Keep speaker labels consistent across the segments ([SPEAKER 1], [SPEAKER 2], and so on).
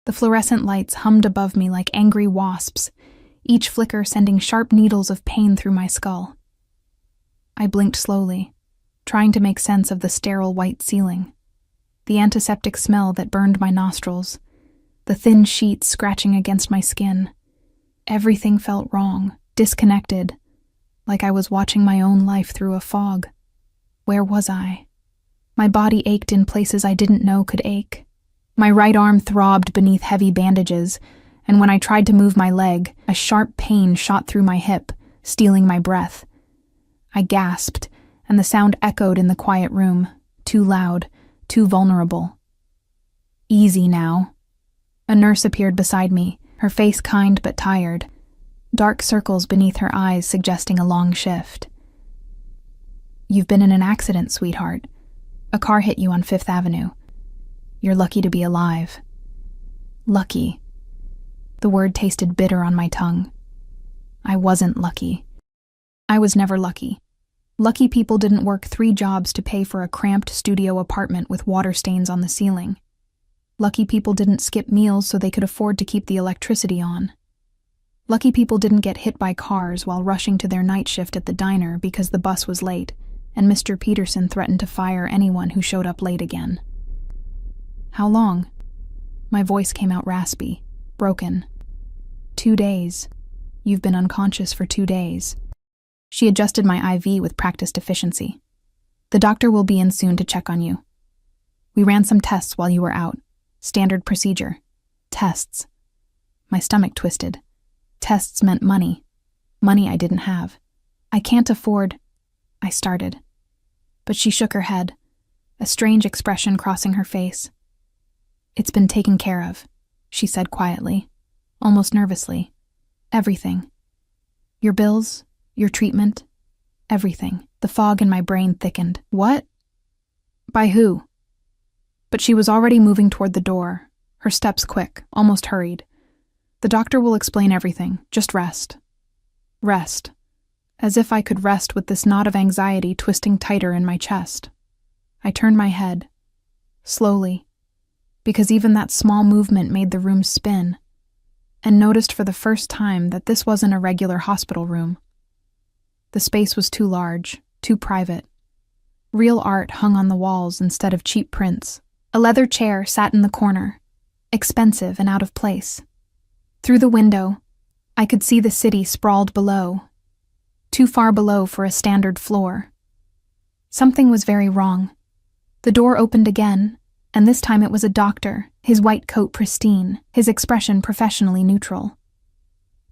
[SPEAKER 1] The fluorescent lights hummed above me like angry wasps, each flicker sending sharp needles of pain through my skull. I blinked slowly, trying to make sense of the sterile white ceiling, the antiseptic smell that burned my nostrils, the thin sheets scratching against my skin. Everything felt wrong, disconnected, like I was watching my own life through a fog. Where was I? My body ached in places I didn't know could ache. My right arm throbbed beneath heavy bandages, and when I tried to move my leg, a sharp pain shot through my hip, stealing my breath. I gasped, and the sound echoed in the quiet room, too loud, too vulnerable. Easy now. A nurse appeared beside me, her face kind but tired, dark circles beneath her eyes suggesting a long shift. "You've been in an accident, sweetheart. A car hit you on 5th Avenue. You're lucky to be alive." Lucky. The word tasted bitter on my tongue. I wasn't lucky. I was never lucky. Lucky people didn't work 3 jobs to pay for a cramped studio apartment with water stains on the ceiling. Lucky people didn't skip meals so they could afford to keep the electricity on. Lucky people didn't get hit by cars while rushing to their night shift at the diner because the bus was late, and Mr. Peterson threatened to fire anyone who showed up late again. "How long?" My voice came out raspy, broken. 2 days. You've been unconscious for 2 days. She adjusted my IV with practiced efficiency. "The doctor will be in soon to check on you. We ran some tests while you were out. Standard procedure. Tests." My stomach twisted. Tests meant money. Money I didn't have. "I can't afford—" I started. But she shook her head, a strange expression crossing her face. "It's been taken care of," she said quietly, almost nervously. "Everything. Your bills, your treatment, everything." The fog in my brain thickened. "What? By who?" But she was already moving toward the door, her steps quick, almost hurried. "The doctor will explain everything. Just rest." Rest. As if I could rest with this knot of anxiety twisting tighter in my chest. I turned my head, slowly, because even that small movement made the room spin, and noticed for the first time that this wasn't a regular hospital room. The space was too large, too private. Real art hung on the walls instead of cheap prints. A leather chair sat in the corner, expensive and out of place. Through the window, I could see the city sprawled below, too far below for a standard floor. Something was very wrong. The door opened again, and this time it was a doctor, his white coat pristine, his expression professionally neutral.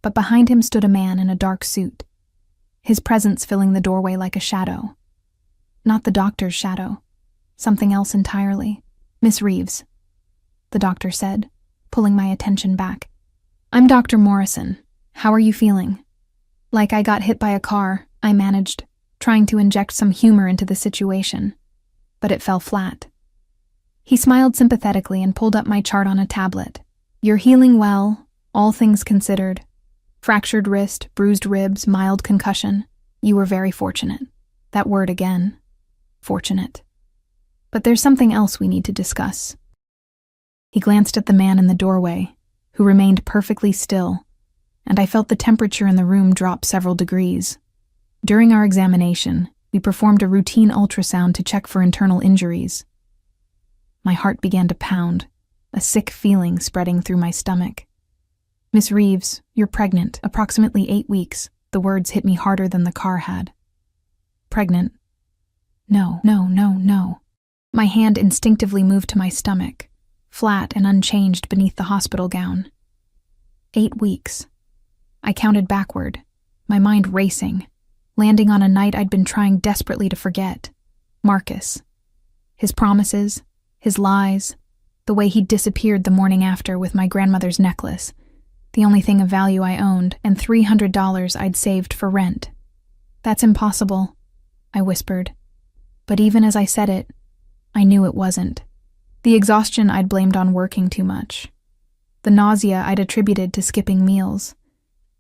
[SPEAKER 1] But behind him stood a man in a dark suit, his presence filling the doorway like a shadow. Not the doctor's shadow, something else entirely. "Miss Reeves," the doctor said, pulling my attention back. "I'm Dr. Morrison. How are you feeling?" Like I got hit by a car, I managed, trying to inject some humor into the situation, but it fell flat. He smiled sympathetically and pulled up my chart on a tablet. "You're healing well, all things considered. Fractured wrist, bruised ribs, mild concussion. You were very fortunate." That word again. Fortunate. "But there's something else we need to discuss." He glanced at the man in the doorway, who remained perfectly still, and I felt the temperature in the room drop several degrees. During our examination, we performed a routine ultrasound to check for internal injuries. My heart began to pound, a sick feeling spreading through my stomach. "Miss Reeves, you're pregnant, approximately 8 weeks." The words hit me harder than the car had. "Pregnant? No. My hand instinctively moved to my stomach, flat and unchanged beneath the hospital gown. 8 weeks. I counted backward, my mind racing, landing on a night I'd been trying desperately to forget. Marcus. His promises, his lies, the way he'd disappeared the morning after with my grandmother's necklace, the only thing of value I owned, and $300 I'd saved for rent. "That's impossible," I whispered. But even as I said it, I knew it wasn't. The exhaustion I'd blamed on working too much. The nausea I'd attributed to skipping meals.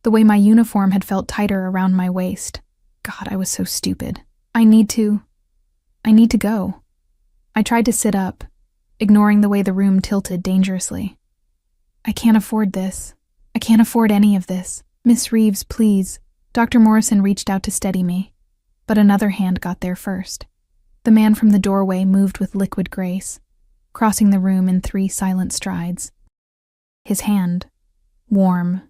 [SPEAKER 1] The way my uniform had felt tighter around my waist. God, I was so stupid. I need to go. I tried to sit up, ignoring the way the room tilted dangerously. I can't afford this. I can't afford any of this. Miss Reeves, please. Dr. Morrison reached out to steady me, but another hand got there first. The man from the doorway moved with liquid grace, crossing the room in 3 silent strides. His hand, warm,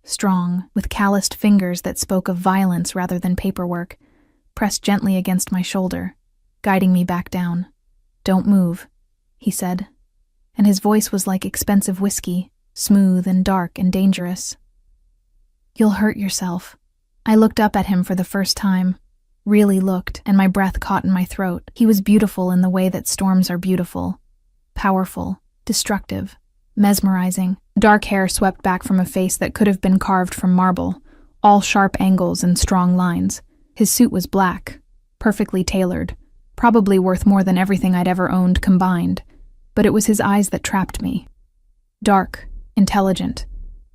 [SPEAKER 1] strong, with calloused fingers that spoke of violence rather than paperwork, pressed gently against my shoulder, guiding me back down. "Don't move," he said, and his voice was like expensive whiskey, smooth and dark and dangerous. "You'll hurt yourself." I looked up at him for the first time, really looked, and my breath caught in my throat. He was beautiful in the way that storms are beautiful, powerful, destructive, mesmerizing. Dark hair swept back from a face that could have been carved from marble, all sharp angles and strong lines. His suit was black, perfectly tailored, probably worth more than everything I'd ever owned combined, but it was his eyes that trapped me. Dark, intelligent,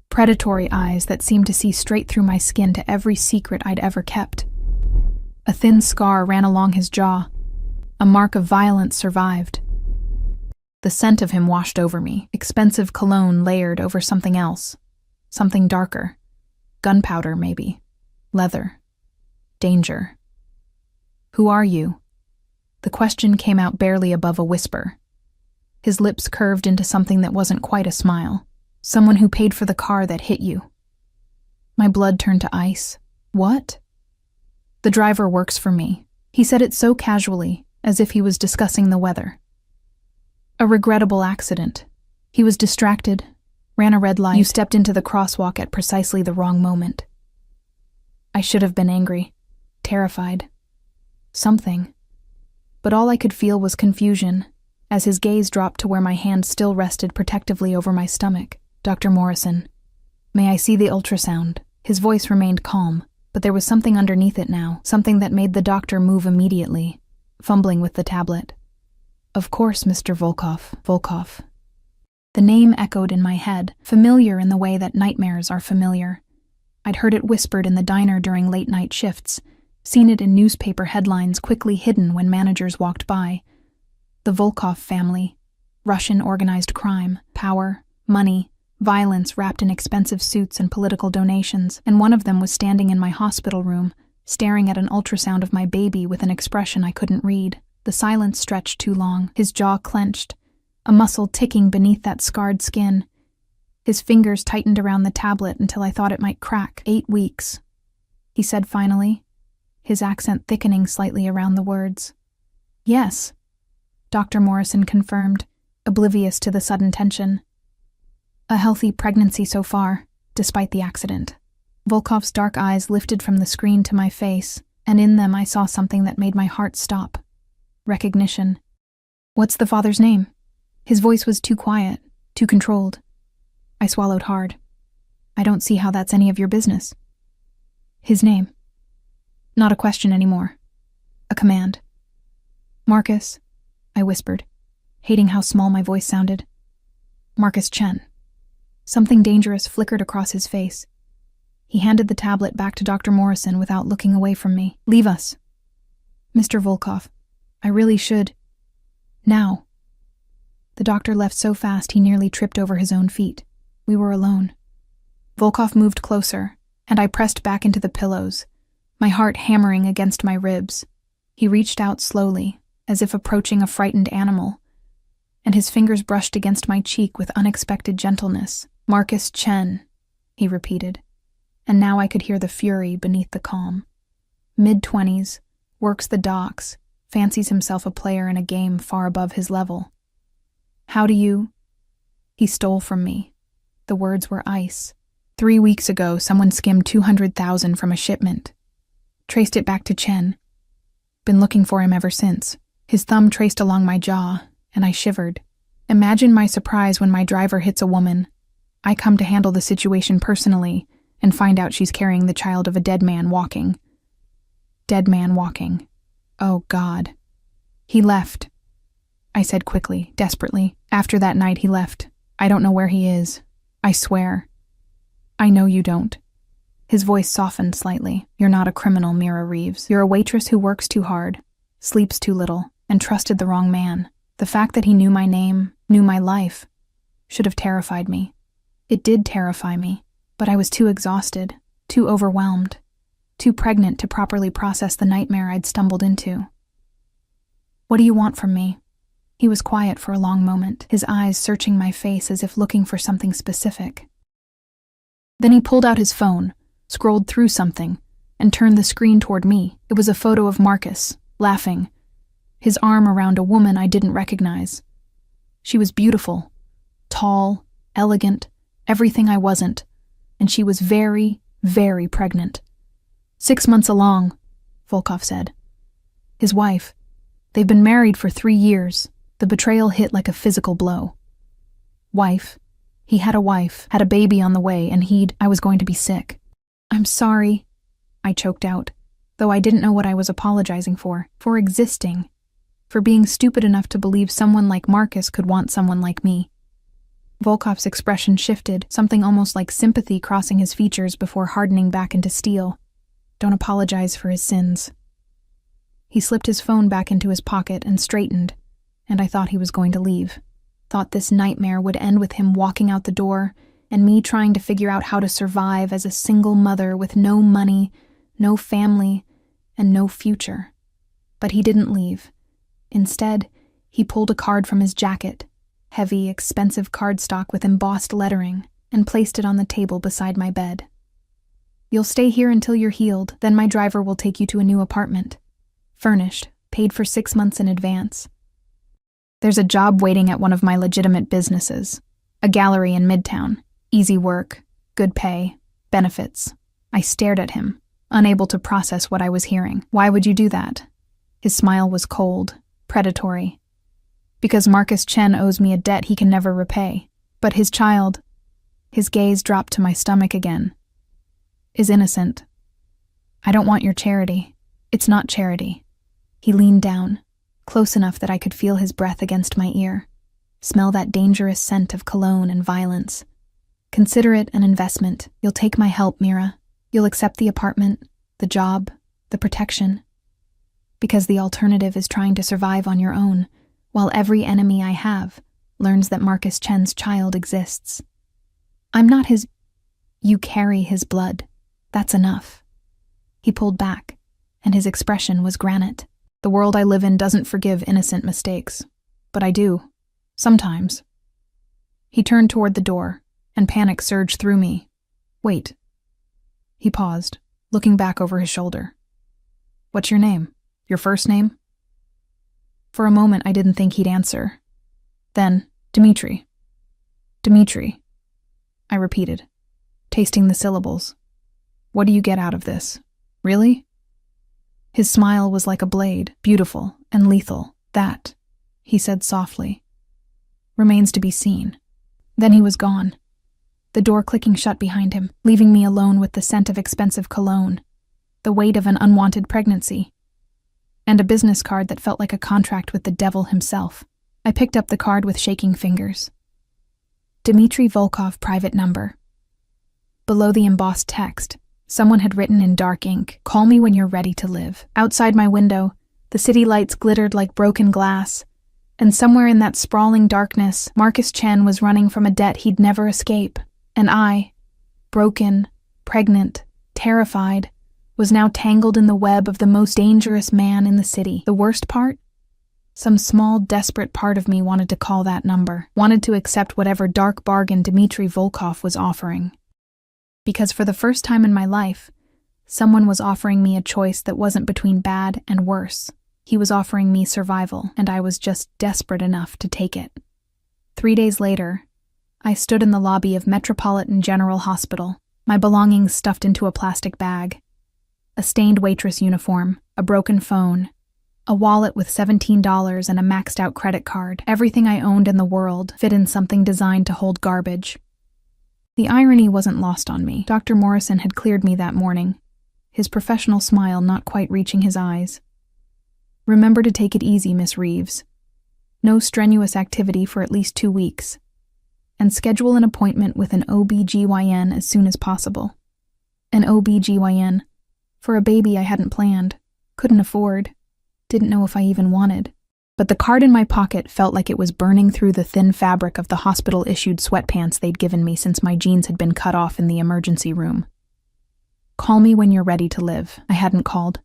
[SPEAKER 1] predatory eyes that seemed to see straight through my skin to every secret I'd ever kept. A thin scar ran along his jaw. A mark of violence survived. The scent of him washed over me, expensive cologne layered over something else, something darker. Gunpowder, maybe. Leather. Danger. "Who are you?" The question came out barely above a whisper. His lips curved into something that wasn't quite a smile. "Someone who paid for the car that hit you." My blood turned to ice. "What?" "The driver works for me." He said it so casually, as if he was discussing the weather. "A regrettable accident. He was distracted, ran a red light. You stepped into the crosswalk at precisely the wrong moment." I should have been angry, terrified. Something. But all I could feel was confusion, as his gaze dropped to where my hand still rested protectively over my stomach. "Dr. Morrison, may I see the ultrasound?" His voice remained calm, but there was something underneath it now, something that made the doctor move immediately, fumbling with the tablet. "Of course, Mr. Volkov." The name echoed in my head, familiar in the way that nightmares are familiar. I'd heard it whispered in the diner during late-night shifts, seen it in newspaper headlines quickly hidden when managers walked by. The Volkov family, Russian organized crime, power, money, violence wrapped in expensive suits and political donations, and one of them was standing in my hospital room, staring at an ultrasound of my baby with an expression I couldn't read. The silence stretched too long, his jaw clenched, a muscle ticking beneath that scarred skin. His fingers tightened around the tablet until I thought it might crack. 8 weeks, he said finally, his accent thickening slightly around the words. "Yes," Dr. Morrison confirmed, oblivious to the sudden tension. "A healthy pregnancy so far, despite the accident." Volkov's dark eyes lifted from the screen to my face, and in them I saw something that made my heart stop. Recognition. "What's the father's name?" His voice was too quiet, too controlled. I swallowed hard. "I don't see how that's any of your business." "His name." Not a question anymore. A command. "Marcus," I whispered, hating how small my voice sounded. "Marcus Chen." Something dangerous flickered across his face. He handed the tablet back to Dr. Morrison without looking away from me. "Leave us." "Mr. Volkov, I really should. Now." The doctor left so fast he nearly tripped over his own feet. We were alone. Volkov moved closer, and I pressed back into the pillows, my heart hammering against my ribs. He reached out slowly, as if approaching a frightened animal, and his fingers brushed against my cheek with unexpected gentleness. "Marcus Chen," he repeated, and now I could hear the fury beneath the calm. Mid-20s, works the docks, fancies himself a player in a game far above his level. "How do you—" He stole from me. The words were ice. 3 weeks ago, someone skimmed 200,000 from a shipment. Traced it back to Chen. Been looking for him ever since. His thumb traced along my jaw, and I shivered. Imagine my surprise when my driver hits a woman. I come to handle the situation personally and find out she's carrying the child of a dead man walking. Dead man walking. Oh, God. "He left," I said quickly, desperately. "After that night, he left. I don't know where he is. I swear." "I know you don't." His voice softened slightly. "You're not a criminal, Mira Reeves. You're a waitress who works too hard, sleeps too little, and trusted the wrong man. The fact that he knew my name, knew my life, should have terrified me. It did terrify me, but I was too exhausted, too overwhelmed, too pregnant to properly process the nightmare I'd stumbled into. "What do you want from me?" He was quiet for a long moment, his eyes searching my face as if looking for something specific. Then he pulled out his phone, scrolled through something, and turned the screen toward me. It was a photo of Marcus, laughing, his arm around a woman I didn't recognize. She was beautiful, tall, elegant, everything I wasn't, and she was very, very pregnant. 6 months along, Volkov said. His wife. They've been married for 3 years. The betrayal hit like a physical blow. Wife. He had a wife, had a baby on the way, and I was going to be sick. "I'm sorry," I choked out, though I didn't know what I was apologizing for existing, for being stupid enough to believe someone like Marcus could want someone like me. Volkov's expression shifted, something almost like sympathy crossing his features before hardening back into steel. Don't apologize for his sins. He slipped his phone back into his pocket and straightened, and I thought he was going to leave. Thought this nightmare would end with him walking out the door and me trying to figure out how to survive as a single mother with no money, no family, and no future. But he didn't leave. Instead, he pulled a card from his jacket, heavy, expensive cardstock with embossed lettering, and placed it on the table beside my bed. "You'll stay here until you're healed, then my driver will take you to a new apartment. Furnished, paid for 6 months in advance. There's a job waiting at one of my legitimate businesses, a gallery in Midtown. Easy work, good pay, benefits." I stared at him, unable to process what I was hearing. "Why would you do that?" His smile was cold, predatory. "Because Marcus Chen owes me a debt he can never repay. But his child," his gaze dropped to my stomach again, "is innocent. I don't want your charity. It's not charity." He leaned down, close enough that I could feel his breath against my ear, smell that dangerous scent of cologne and violence. "Consider it an investment. You'll take my help, Mira. You'll accept the apartment, the job, the protection. Because the alternative is trying to survive on your own, while every enemy I have learns that Marcus Chen's child exists. I'm not his... You carry his blood. That's enough." He pulled back, and his expression was granite. "The world I live in doesn't forgive innocent mistakes. But I do. Sometimes." He turned toward the door, and panic surged through me. "Wait." He paused, looking back over his shoulder. "What's your name? Your first name?" For a moment I didn't think he'd answer. Then, "Dmitri." "Dmitri," I repeated, tasting the syllables. "What do you get out of this? Really?" His smile was like a blade, beautiful and lethal. "That," he said softly, "remains to be seen." Then he was gone, the door clicking shut behind him, leaving me alone with the scent of expensive cologne, the weight of an unwanted pregnancy, and a business card that felt like a contract with the devil himself. I picked up the card with shaking fingers. Dmitri Volkov, private number. Below the embossed text, someone had written in dark ink, "Call me when you're ready to live." Outside my window, the city lights glittered like broken glass, and somewhere in that sprawling darkness, Marcus Chen was running from a debt he'd never escape. And I, broken, pregnant, terrified, was now tangled in the web of the most dangerous man in the city. The worst part? Some small, desperate part of me wanted to call that number, wanted to accept whatever dark bargain Dmitri Volkov was offering. Because for the first time in my life, someone was offering me a choice that wasn't between bad and worse. He was offering me survival, and I was just desperate enough to take it. 3 days later, I stood in the lobby of Metropolitan General Hospital, my belongings stuffed into a plastic bag. A stained waitress uniform, a broken phone, a wallet with $17 and a maxed-out credit card. Everything I owned in the world fit in something designed to hold garbage. The irony wasn't lost on me. Dr. Morrison had cleared me that morning, his professional smile not quite reaching his eyes. "Remember to take it easy, Miss Reeves. No strenuous activity for at least 2 weeks. And schedule an appointment with an OB/GYN as soon as possible." An OB/GYN. For a baby I hadn't planned, couldn't afford, didn't know if I even wanted. But the card in my pocket felt like it was burning through the thin fabric of the hospital-issued sweatpants they'd given me since my jeans had been cut off in the emergency room. "Call me when you're ready to live," I hadn't called.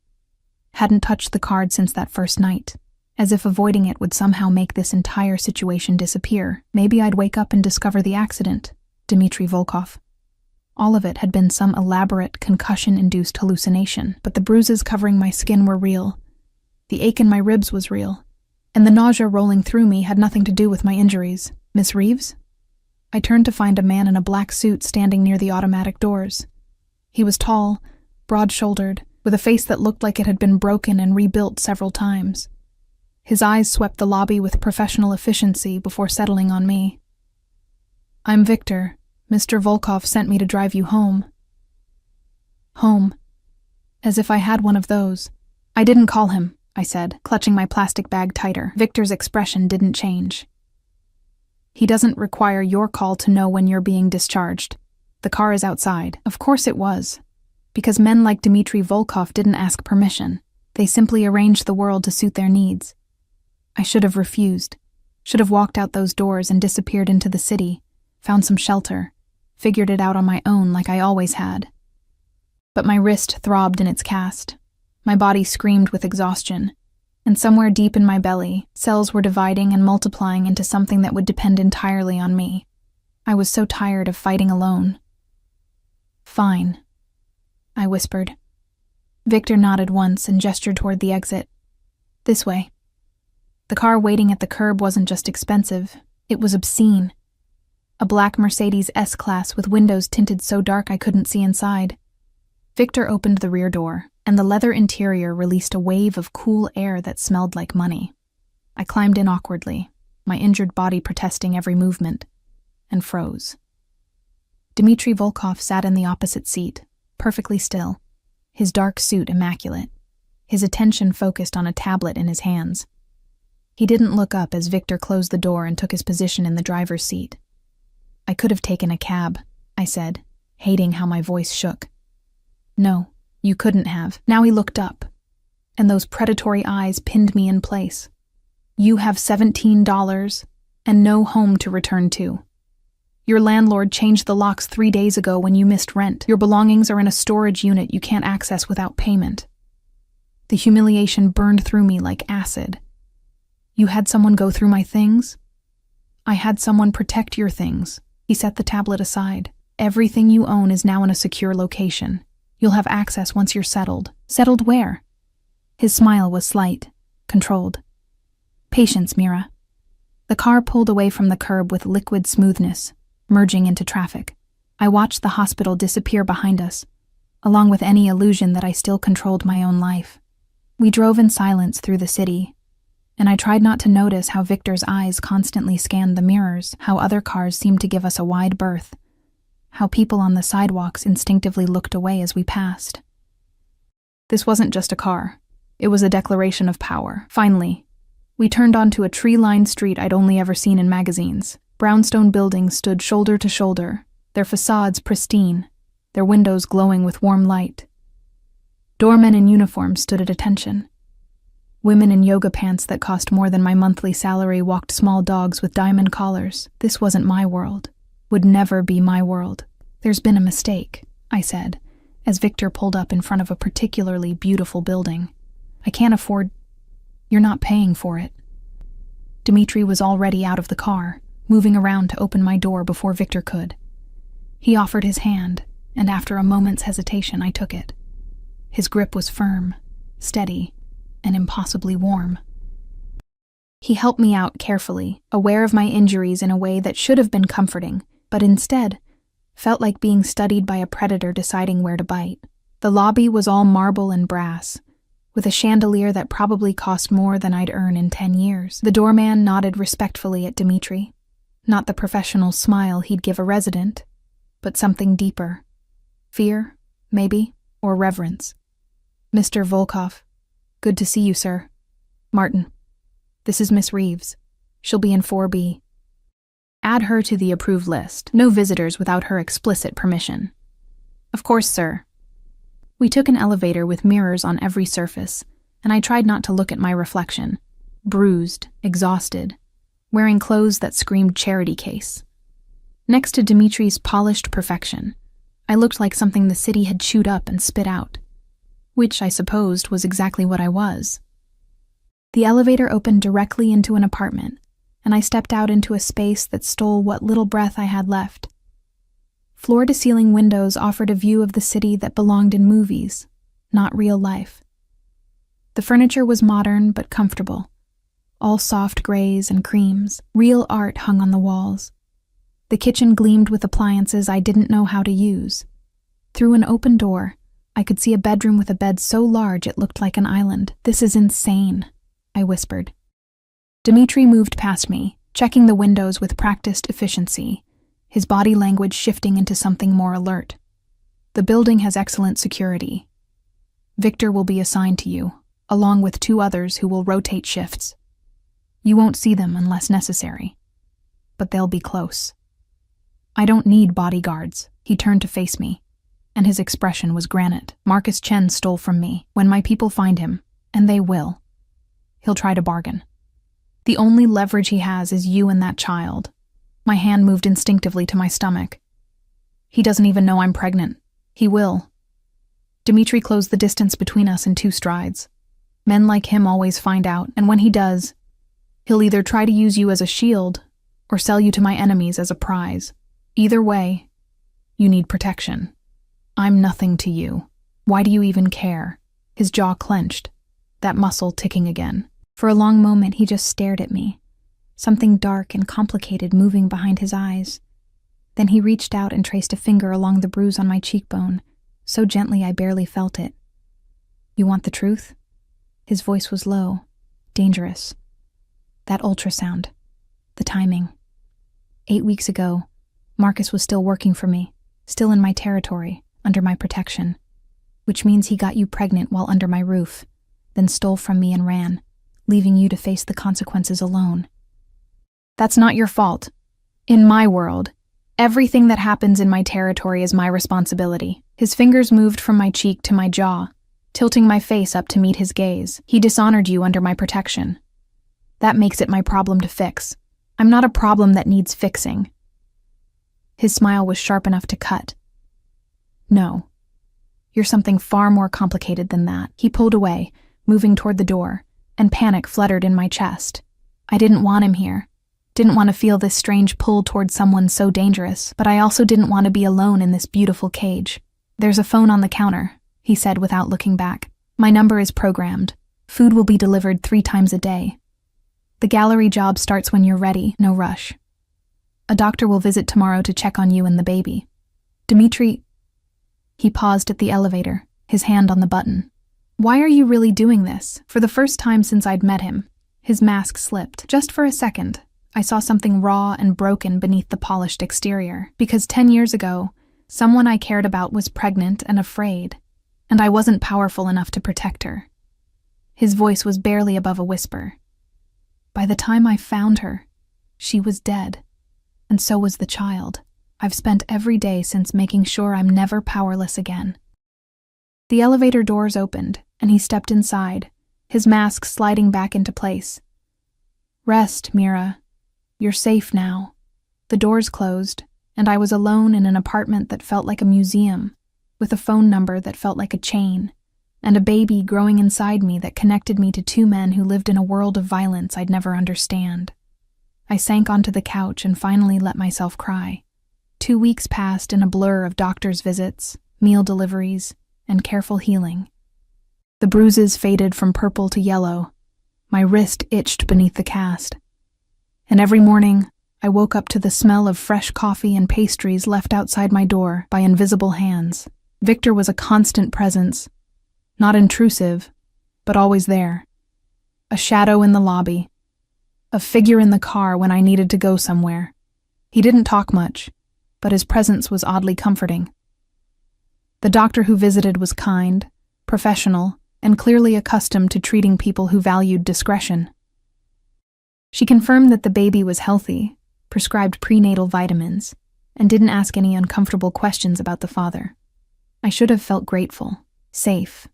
[SPEAKER 1] Hadn't touched the card since that first night, as if avoiding it would somehow make this entire situation disappear. Maybe I'd wake up and discover the accident. Dmitry Volkov. All of it had been some elaborate, concussion-induced hallucination, but the bruises covering my skin were real. The ache in my ribs was real. And the nausea rolling through me had nothing to do with my injuries. "Miss Reeves?" I turned to find a man in a black suit standing near the automatic doors. He was tall, broad-shouldered, with a face that looked like it had been broken and rebuilt several times. His eyes swept the lobby with professional efficiency before settling on me. "I'm Victor. Mr. Volkov sent me to drive you home." Home. As if I had one of those. "I didn't call him," I said, clutching my plastic bag tighter. Victor's expression didn't change. "He doesn't require your call to know when you're being discharged. The car is outside." Of course it was. Because men like Dmitry Volkov didn't ask permission. They simply arranged the world to suit their needs. I should have refused. Should have walked out those doors and disappeared into the city, found some shelter, figured it out on my own like I always had. But my wrist throbbed in its cast. My body screamed with exhaustion, and somewhere deep in my belly, cells were dividing and multiplying into something that would depend entirely on me. I was so tired of fighting alone. "Fine," I whispered. Victor nodded once and gestured toward the exit. "This way." The car waiting at the curb wasn't just expensive, it was obscene. A black Mercedes S-Class with windows tinted so dark I couldn't see inside. Victor opened the rear door, and the leather interior released a wave of cool air that smelled like money. I climbed in awkwardly, my injured body protesting every movement, and froze. Dmitry Volkov sat in the opposite seat, perfectly still, his dark suit immaculate, his attention focused on a tablet in his hands. He didn't look up as Victor closed the door and took his position in the driver's seat. "I could have taken a cab," I said, hating how my voice shook. "No, you couldn't have." Now he looked up, and those predatory eyes pinned me in place. "You have $17 and no home to return to. Your landlord changed the locks 3 days ago when you missed rent. Your belongings are in a storage unit you can't access without payment." The humiliation burned through me like acid. "You had someone go through my things?" "I had someone protect your things." He set the tablet aside. "Everything you own is now in a secure location. You'll have access once you're settled." "Settled where?" His smile was slight, controlled. "Patience, Mira." The car pulled away from the curb with liquid smoothness, merging into traffic. I watched the hospital disappear behind us, along with any illusion that I still controlled my own life. We drove in silence through the city, and I tried not to notice how Victor's eyes constantly scanned the mirrors, how other cars seemed to give us a wide berth, how people on the sidewalks instinctively looked away as we passed. This wasn't just a car. It was a declaration of power. Finally, we turned onto a tree-lined street I'd only ever seen in magazines. Brownstone buildings stood shoulder to shoulder, their facades pristine, their windows glowing with warm light. Doormen in uniform stood at attention. Women in yoga pants that cost more than my monthly salary walked small dogs with diamond collars. This wasn't my world. Would never be my world. "There's been a mistake," I said, as Victor pulled up in front of a particularly beautiful building. "I can't afford—" "You're not paying for it." Dmitry was already out of the car, moving around to open my door before Victor could. He offered his hand, and after a moment's hesitation I took it. His grip was firm, steady, and impossibly warm. He helped me out carefully, aware of my injuries in a way that should have been comforting, but instead felt like being studied by a predator deciding where to bite. The lobby was all marble and brass, with a chandelier that probably cost more than I'd earn in 10 years. The doorman nodded respectfully at Dmitry, not the professional smile he'd give a resident, but something deeper. Fear, maybe, or reverence. "Mr. Volkov. Good to see you, sir. Martin. This is Miss Reeves. She'll be in 4B. Add her to the approved list. No visitors without her explicit permission." "Of course, sir." We took an elevator with mirrors on every surface, and I tried not to look at my reflection. bruised, exhausted, wearing clothes that screamed charity case. Next to Dimitri's polished perfection, I looked like something the city had chewed up and spit out, which I supposed was exactly what I was. The elevator opened directly into an apartment, and I stepped out into a space that stole what little breath I had left. Floor-to-ceiling windows offered a view of the city that belonged in movies, not real life. The furniture was modern but comfortable, all soft grays and creams. Real art hung on the walls. The kitchen gleamed with appliances I didn't know how to use. Through an open door, I could see a bedroom with a bed so large it looked like an island. "This is insane," I whispered. Dimitri moved past me, checking the windows with practiced efficiency, his body language shifting into something more alert. "The building has excellent security. Victor will be assigned to you, along with 2 others who will rotate shifts. You won't see them unless necessary, but they'll be close." "I don't need bodyguards." He turned to face me, and his expression was granite. "Marcus Chen stole from me. When my people find him, and they will, he'll try to bargain. The only leverage he has is you and that child." My hand moved instinctively to my stomach. "He doesn't even know I'm pregnant. He will." Dimitri closed the distance between us in 2 strides. "Men like him always find out, and when he does, he'll either try to use you as a shield or sell you to my enemies as a prize. Either way, you need protection. I'm nothing to you. Why do you even care?" His jaw clenched, that muscle ticking again. For a long moment he just stared at me, something dark and complicated moving behind his eyes. Then he reached out and traced a finger along the bruise on my cheekbone, so gently I barely felt it. "You want the truth?" His voice was low, dangerous. "That ultrasound. The timing. 8 weeks ago, Marcus was still working for me, still in my territory, under my protection. Which means he got you pregnant while under my roof, then stole from me and ran, leaving you to face the consequences alone. That's not your fault. In my world, everything that happens in my territory is my responsibility." His fingers moved from my cheek to my jaw, tilting my face up to meet his gaze. "He dishonored you under my protection. That makes it my problem to fix. I'm not a problem that needs fixing." His smile was sharp enough to cut. "No. You're something far more complicated than that." He pulled away, moving toward the door, and panic fluttered in my chest. I didn't want him here. Didn't want to feel this strange pull toward someone so dangerous, but I also didn't want to be alone in this beautiful cage. "There's a phone on the counter," he said without looking back. "My number is programmed. Food will be delivered 3 times a day. The gallery job starts when you're ready, no rush. A doctor will visit tomorrow to check on you and the baby. Dimitri..." He paused at the elevator, his hand on the button. "Why are you really doing this?" For the first time since I'd met him, his mask slipped. Just for a second, I saw something raw and broken beneath the polished exterior. Because 10 years ago, someone I cared about was pregnant and afraid, and I wasn't powerful enough to protect her. His voice was barely above a whisper. By the time I found her, she was dead, and so was the child. I've spent every day since making sure I'm never powerless again. The elevator doors opened, and he stepped inside, his mask sliding back into place. "Rest, Mira. You're safe now." The doors closed, and I was alone in an apartment that felt like a museum, with a phone number that felt like a chain, and a baby growing inside me that connected me to 2 men who lived in a world of violence I'd never understand. I sank onto the couch and finally let myself cry. 2 weeks passed in a blur of doctor's visits, meal deliveries, and careful healing. The bruises faded from purple to yellow. My wrist itched beneath the cast. And every morning, I woke up to the smell of fresh coffee and pastries left outside my door by invisible hands. Victor was a constant presence, not intrusive, but always there. A shadow in the lobby, a figure in the car when I needed to go somewhere. He didn't talk much, but his presence was oddly comforting. The doctor who visited was kind, professional, and clearly accustomed to treating people who valued discretion. She confirmed that the baby was healthy, prescribed prenatal vitamins, and didn't ask any uncomfortable questions about the father. I should have felt grateful, safe,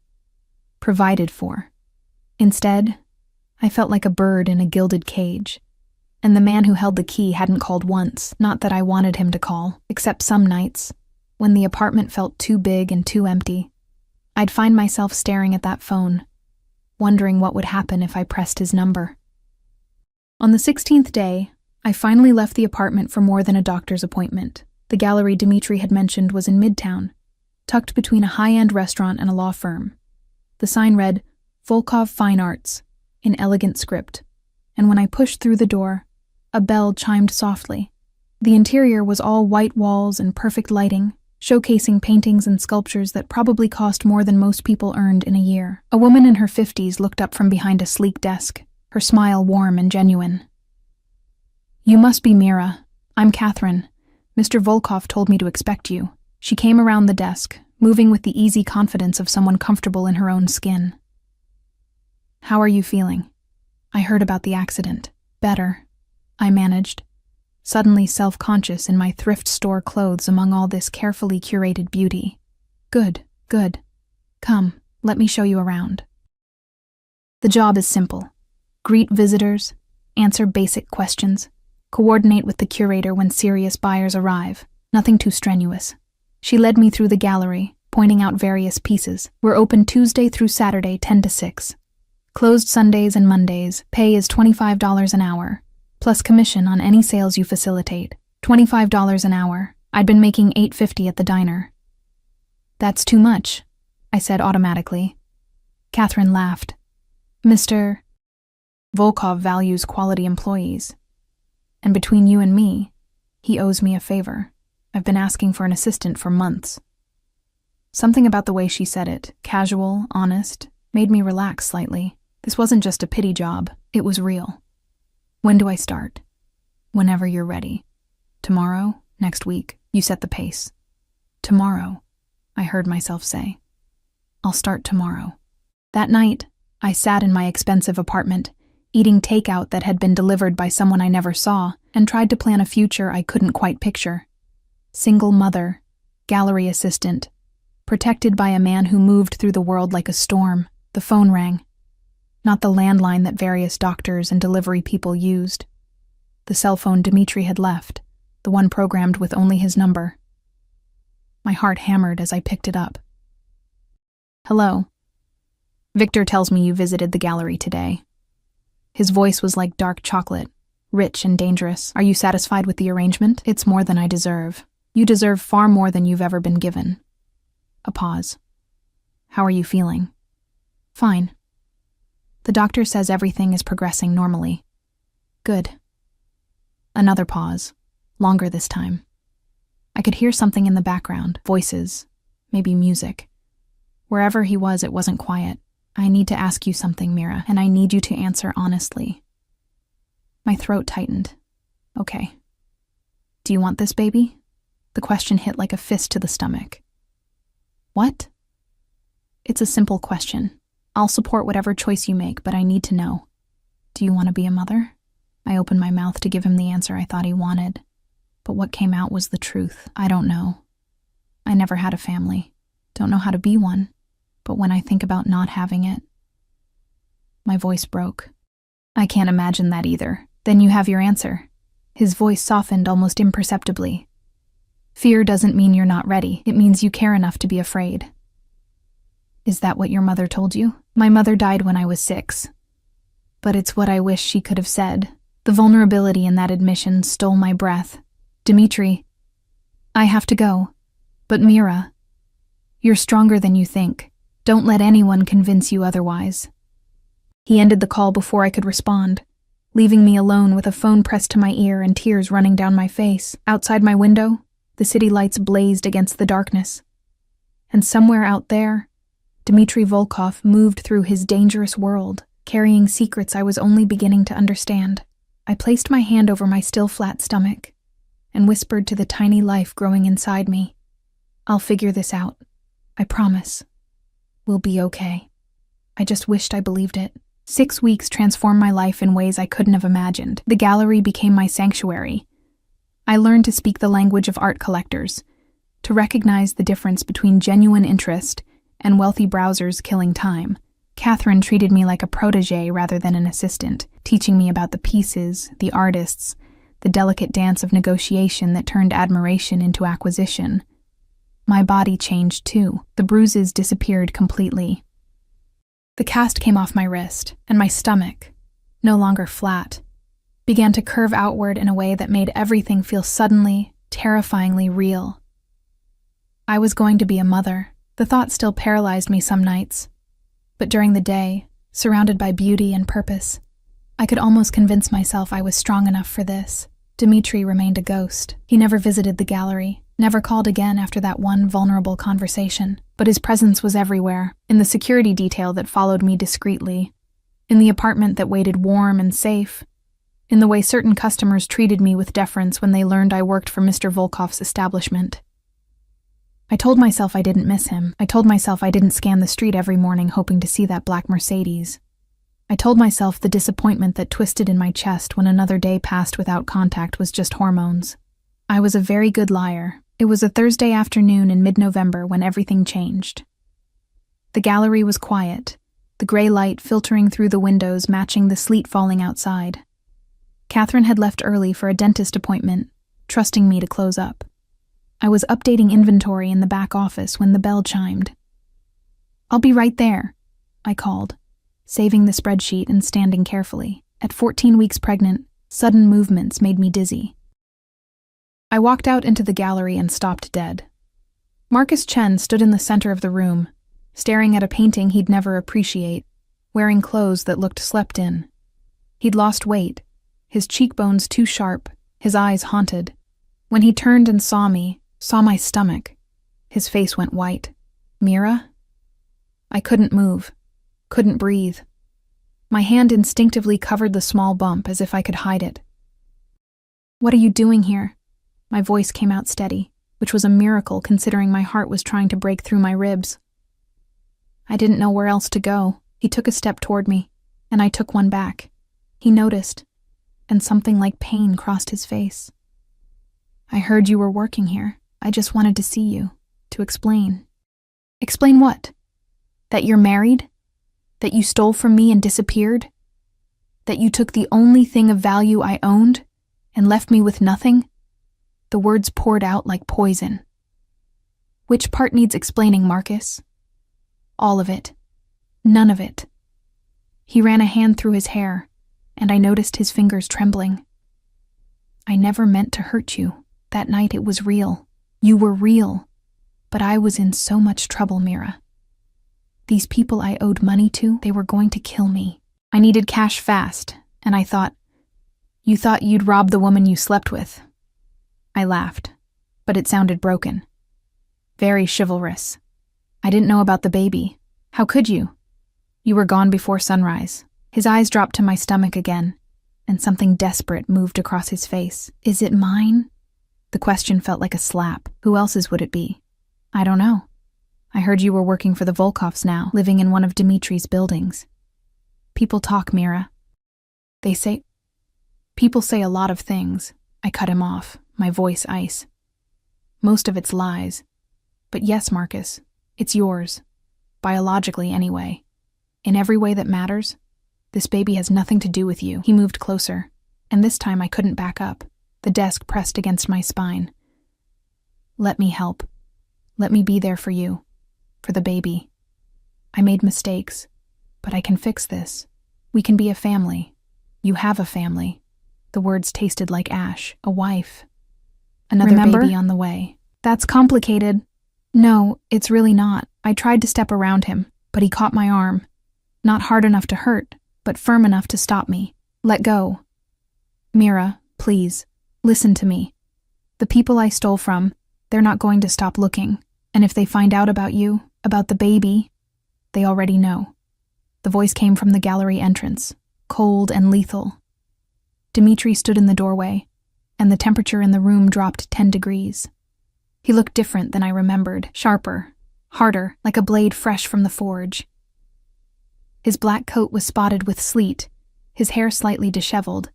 [SPEAKER 1] provided for. Instead, I felt like a bird in a gilded cage. And the man who held the key hadn't called once, not that I wanted him to call, except some nights, when the apartment felt too big and too empty. I'd find myself staring at that phone, wondering what would happen if I pressed his number. On the 16th day, I finally left the apartment for more than a doctor's appointment. The gallery Dmitri had mentioned was in Midtown, tucked between a high-end restaurant and a law firm. The sign read, Volkov Fine Arts, in elegant script, and when I pushed through the door, a bell chimed softly. The interior was all white walls and perfect lighting, showcasing paintings and sculptures that probably cost more than most people earned in a year. A woman in her 50s looked up from behind a sleek desk, her smile warm and genuine. "You must be Mira. I'm Catherine. Mr. Volkov told me to expect you." She came around the desk, moving with the easy confidence of someone comfortable in her own skin. "How are you feeling?" "I heard about the accident." "Better," I managed, suddenly self-conscious in my thrift store clothes among all this carefully curated beauty. Good. Come, let me show you around." The job is simple. Greet visitors, answer basic questions, coordinate with the curator when serious buyers arrive. Nothing too strenuous. She led me through the gallery, pointing out various pieces. "We're open Tuesday through Saturday, 10 to 6. Closed Sundays and Mondays. Pay is $25 an hour. Plus commission on any sales you facilitate. $25 an hour. I'd been making $8.50 at the diner." "That's too much," I said automatically. Catherine laughed. "Mr. Volkov values quality employees. And between you and me, he owes me a favor. I've been asking for an assistant for months." Something about the way she said it, casual, honest, made me relax slightly. This wasn't just a pity job, it was real. "When do I start?" "Whenever you're ready. Tomorrow? Next week?" You set the pace. "Tomorrow," I heard myself say. "I'll start tomorrow." That night, I sat in my expensive apartment, eating takeout that had been delivered by someone I never saw, and tried to plan a future I couldn't quite picture. Single mother, gallery assistant, protected by a man who moved through the world like a storm. The phone rang. Not the landline that various doctors and delivery people used. The cell phone Dmitri had left, the one programmed with only his number. My heart hammered as I picked it up. "Hello. Victor tells me you visited the gallery today." His voice was like dark chocolate, rich and dangerous. "Are you satisfied with the arrangement?" "It's more than I deserve." "You deserve far more than you've ever been given." A pause. "How are you feeling?" "Fine. The doctor says everything is progressing normally." "Good." Another pause, longer this time. I could hear something in the background, voices, maybe music. Wherever he was, it wasn't quiet. "I need to ask you something, Mira, and I need you to answer honestly." My throat tightened. "Okay. Do you want this baby?" The question hit like a fist to the stomach. "What?" "It's a simple question. I'll support whatever choice you make, but I need to know. Do you want to be a mother?" I opened my mouth to give him the answer I thought he wanted, but what came out was the truth. I don't know. I never had a family. Don't know how to be one, but when I think about not having it... My voice broke. "I can't imagine that either." "Then you have your answer." His voice softened almost imperceptibly. "Fear doesn't mean you're not ready. It means you care enough to be afraid." "Is that what your mother told you?" "My mother died when I was 6. But it's what I wish she could have said." The vulnerability in that admission stole my breath. "Dmitri, I have to go. But Mira, you're stronger than you think. Don't let anyone convince you otherwise." He ended the call before I could respond, leaving me alone with a phone pressed to my ear and tears running down my face. Outside my window, the city lights blazed against the darkness. And somewhere out there, Dmitri Volkov moved through his dangerous world, carrying secrets I was only beginning to understand. I placed my hand over my still flat stomach and whispered to the tiny life growing inside me, "I'll figure this out. I promise. We'll be okay." I just wished I believed it. 6 weeks transformed my life in ways I couldn't have imagined. The gallery became my sanctuary. I learned to speak the language of art collectors, to recognize the difference between genuine interest and wealthy browsers killing time. Catherine treated me like a protégé rather than an assistant, teaching me about the pieces, the artists, the delicate dance of negotiation that turned admiration into acquisition. My body changed too. The bruises disappeared completely. The cast came off my wrist, and my stomach, no longer flat, began to curve outward in a way that made everything feel suddenly, terrifyingly real. I was going to be a mother. The thought still paralyzed me some nights. But during the day, surrounded by beauty and purpose, I could almost convince myself I was strong enough for this. Dimitri remained a ghost. He never visited the gallery, never called again after that one vulnerable conversation. But his presence was everywhere, in the security detail that followed me discreetly, in the apartment that waited warm and safe, in the way certain customers treated me with deference when they learned I worked for Mr. Volkov's establishment. I told myself I didn't miss him. I told myself I didn't scan the street every morning hoping to see that black Mercedes. I told myself the disappointment that twisted in my chest when another day passed without contact was just hormones. I was a very good liar. It was a Thursday afternoon in mid-November when everything changed. The gallery was quiet, the gray light filtering through the windows matching the sleet falling outside. Catherine had left early for a dentist appointment, trusting me to close up. I was updating inventory in the back office when the bell chimed. "I'll be right there," I called, saving the spreadsheet and standing carefully. At 14 weeks pregnant, sudden movements made me dizzy. I walked out into the gallery and stopped dead. Marcus Chen stood in the center of the room, staring at a painting he'd never appreciate, wearing clothes that looked slept in. He'd lost weight, his cheekbones too sharp, his eyes haunted. When he turned and saw me, saw my stomach, his face went white. "Mira?" I couldn't move, couldn't breathe. My hand instinctively covered the small bump as if I could hide it. "What are you doing here?" My voice came out steady, which was a miracle considering my heart was trying to break through my ribs. I didn't know where else to go. He took a step toward me, and I took one back. He noticed, and something like pain crossed his face. "I heard you were working here. I just wanted to see you, to explain." "Explain what? That you're married? That you stole from me and disappeared? That you took the only thing of value I owned and left me with nothing?" The words poured out like poison. "Which part needs explaining, Marcus?" "All of it. None of it." He ran a hand through his hair, and I noticed his fingers trembling. "I never meant to hurt you. That night it was real. You were real. But I was in so much trouble, Mira. These people I owed money to, they were going to kill me. I needed cash fast, and I thought, you thought you'd rob the woman you slept with." I laughed, but it sounded broken. "Very chivalrous. I didn't know about the baby. How could you? You were gone before sunrise." His eyes dropped to my stomach again, and something desperate moved across his face. "Is it mine?" The question felt like a slap. Who else's would it be? "I don't know. I heard you were working for the Volkovs now, living in one of Dimitri's buildings." "People talk, Mira. People say a lot of things." I cut him off, my voice ice. "Most of it's lies. But yes, Marcus, it's yours. Biologically, anyway. In every way that matters, this baby has nothing to do with you." He moved closer, and this time I couldn't back up. The desk pressed against my spine. "Let me help. Let me be there for you. For the baby. I made mistakes, but I can fix this. We can be a family. You have a family." The words tasted like ash. "A wife. Another baby on the way." "That's complicated." "No, it's really not." I tried to step around him, but he caught my arm. Not hard enough to hurt, but firm enough to stop me. "Let go." "Mira, please, listen to me. The people I stole from, they're not going to stop looking. And if they find out about you, about the baby, they already know." The voice came from the gallery entrance, cold and lethal. Dimitri stood in the doorway, and the temperature in the room dropped 10 degrees. He looked different than I remembered, sharper, harder, like a blade fresh from the forge. His black coat was spotted with sleet, his hair slightly disheveled,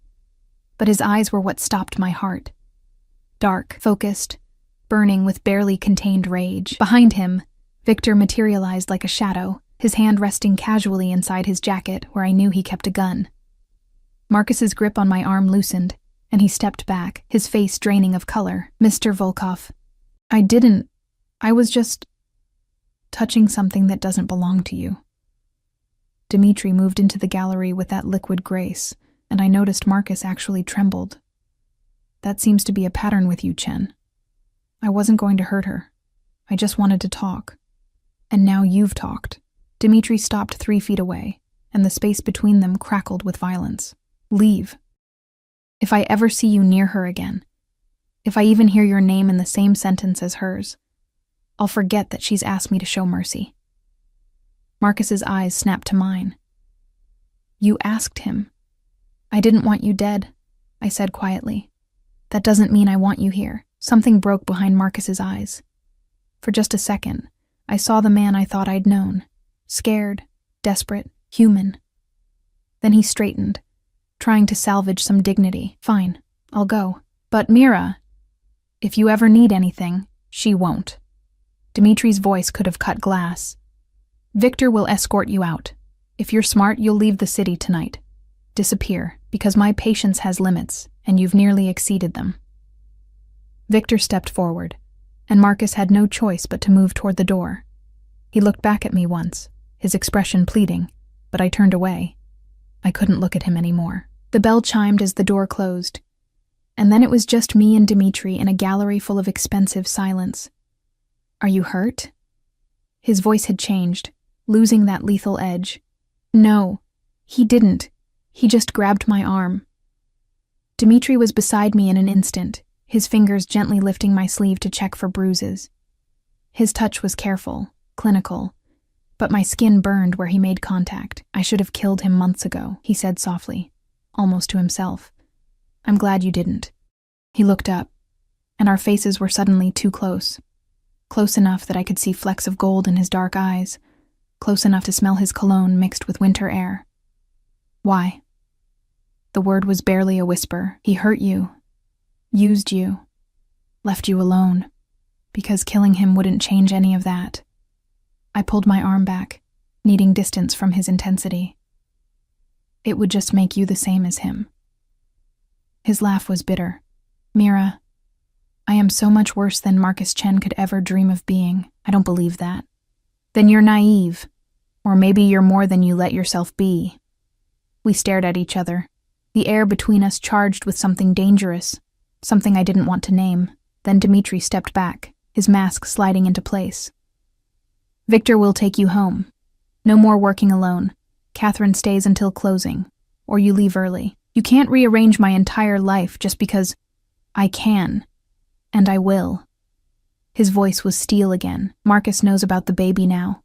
[SPEAKER 1] but his eyes were what stopped my heart. Dark, focused, burning with barely contained rage. Behind him, Victor materialized like a shadow, his hand resting casually inside his jacket where I knew he kept a gun. Marcus's grip on my arm loosened, and he stepped back, his face draining of color. "Mr. Volkov, I was just touching something that doesn't belong to you." Dmitri moved into the gallery with that liquid grace, and I noticed Marcus actually trembled. "That seems to be a pattern with you, Chen. I wasn't going to hurt her. I just wanted to talk. And now you've talked." Dmitri stopped 3 feet away, and the space between them crackled with violence. "Leave. If I ever see you near her again, if I even hear your name in the same sentence as hers, I'll forget that she's asked me to show mercy." Marcus's eyes snapped to mine. "You asked him. I didn't want you dead," I said quietly. "That doesn't mean I want you here." Something broke behind Marcus's eyes. For just a second, I saw the man I thought I'd known. Scared, desperate, human. Then he straightened, trying to salvage some dignity. "Fine, I'll go. But Mira, if you ever need anything, she won't." Dimitri's voice could have cut glass. "Victor will escort you out. If you're smart, you'll leave the city tonight. Disappear, because my patience has limits, and you've nearly exceeded them." Victor stepped forward, and Marcus had no choice but to move toward the door. He looked back at me once, his expression pleading, but I turned away. I couldn't look at him anymore. The bell chimed as the door closed, and then it was just me and Dmitri in a gallery full of expensive silence. "Are you hurt?" His voice had changed, losing that lethal edge. "No, he didn't. He just grabbed my arm." Dmitri was beside me in an instant, his fingers gently lifting my sleeve to check for bruises. His touch was careful, clinical, but my skin burned where he made contact. "I should have killed him months ago," he said softly, almost to himself. "I'm glad you didn't." He looked up, and our faces were suddenly too close. Close enough that I could see flecks of gold in his dark eyes, close enough to smell his cologne mixed with winter air. "Why?" The word was barely a whisper. "He hurt you, used you, left you alone, because killing him wouldn't change any of that." I pulled my arm back, needing distance from his intensity. "It would just make you the same as him." His laugh was bitter. "Mira, I am so much worse than Marcus Chen could ever dream of being. I don't believe that." "Then you're naive. Or maybe you're more than you let yourself be." We stared at each other, the air between us charged with something dangerous, something I didn't want to name. Then Dmitri stepped back, his mask sliding into place. "Victor will take you home. No more working alone. Catherine stays until closing, or you leave early. You can't rearrange my entire life just because I can, and I will." His voice was steel again. "Marcus knows about the baby now.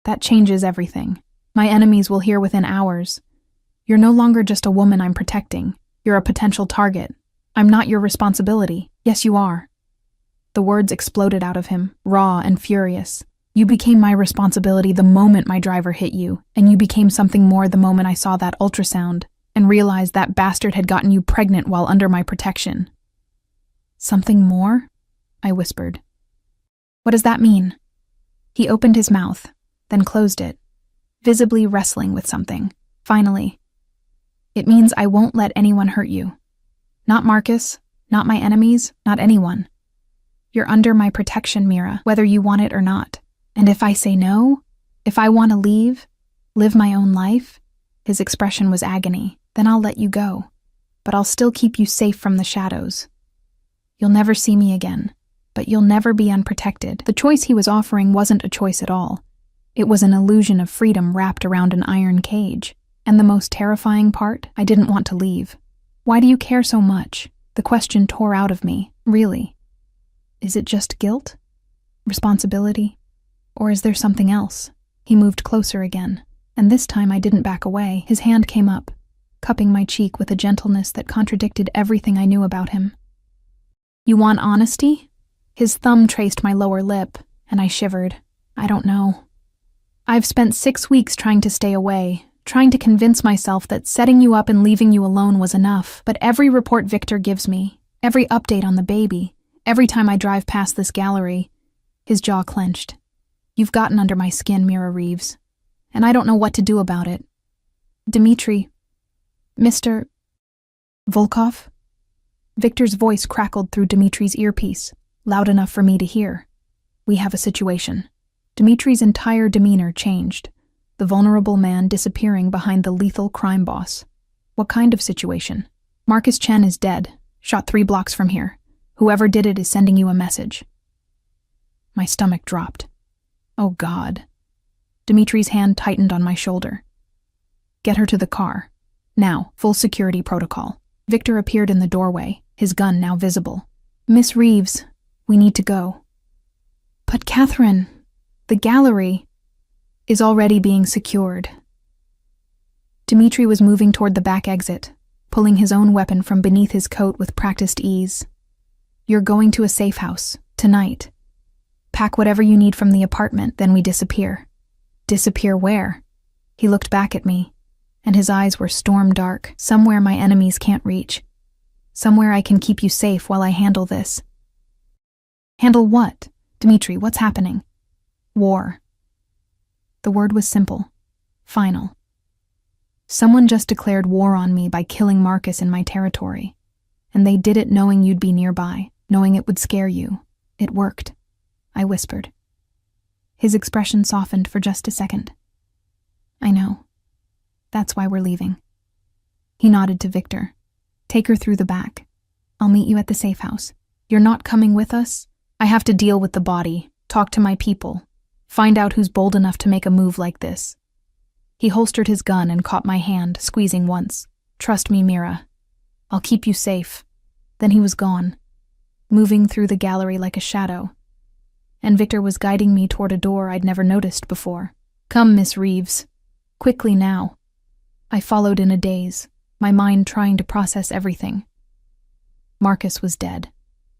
[SPEAKER 1] That changes everything. My enemies will hear within hours. You're no longer just a woman I'm protecting. You're a potential target. I'm not your responsibility." "Yes, you are." The words exploded out of him, raw and furious. "You became my responsibility the moment my driver hit you, and you became something more the moment I saw that ultrasound and realized that bastard had gotten you pregnant while under my protection." "Something more?" I whispered. "What does that mean?" He opened his mouth, then closed it, visibly wrestling with something. Finally, "It means I won't let anyone hurt you. Not Marcus, not my enemies, not anyone. You're under my protection, Mira, whether you want it or not. And if I say no, if I want to leave, live my own life," his expression was agony, "then I'll let you go. But I'll still keep you safe from the shadows. You'll never see me again, but you'll never be unprotected." The choice he was offering wasn't a choice at all. It was an illusion of freedom wrapped around an iron cage. And the most terrifying part, I didn't want to leave. "Why do you care so much?" The question tore out of me. Really? Is it just guilt? Responsibility? Or is there something else? He moved closer again, and this time I didn't back away. His hand came up, cupping my cheek with a gentleness that contradicted everything I knew about him. "You want honesty?" His thumb traced my lower lip, and I shivered. "I don't know. I've spent 6 weeks trying to stay away, trying to convince myself that setting you up and leaving you alone was enough, but every report Victor gives me, every update on the baby, every time I drive past this gallery," his jaw clenched, You've gotten under my skin, Mira Reeves, and I don't know what to do about it. Dmitri. Mr. Volkov? Victor's voice crackled through Dmitri's earpiece, loud enough for me to hear. We have a situation. Dmitri's entire demeanor changed, the vulnerable man disappearing behind the lethal crime boss. What kind of situation? Marcus Chen is dead, shot 3 blocks from here. Whoever did it is sending you a message. My stomach dropped. Oh God. Dmitri's hand tightened on my shoulder. Get her to the car. Now, full security protocol. Victor appeared in the doorway, his gun now visible. Miss Reeves, we need to go. But Catherine, the gallery is already being secured. Dmitri was moving toward the back exit, pulling his own weapon from beneath his coat with practiced ease. You're going to a safe house, tonight. Pack whatever you need from the apartment, then we disappear. Disappear where? He looked back at me, and his eyes were storm dark, somewhere my enemies can't reach. Somewhere I can keep you safe while I handle this. Handle what? Dmitri, what's happening? War. The word was simple. Final. Someone just declared war on me by killing Marcus in my territory. And they did it knowing you'd be nearby, knowing it would scare you. It worked, I whispered. His expression softened for just a second. I know. That's why we're leaving. He nodded to Victor. Take her through the back. I'll meet you at the safe house. You're not coming with us? I have to deal with the body, talk to my people, find out who's bold enough to make a move like this. He holstered his gun and caught my hand, squeezing once. Trust me, Mira. I'll keep you safe. Then he was gone, moving through the gallery like a shadow. And Victor was guiding me toward a door I'd never noticed before. Come, Miss Reeves. Quickly now. I followed in a daze, my mind trying to process everything. Marcus was dead.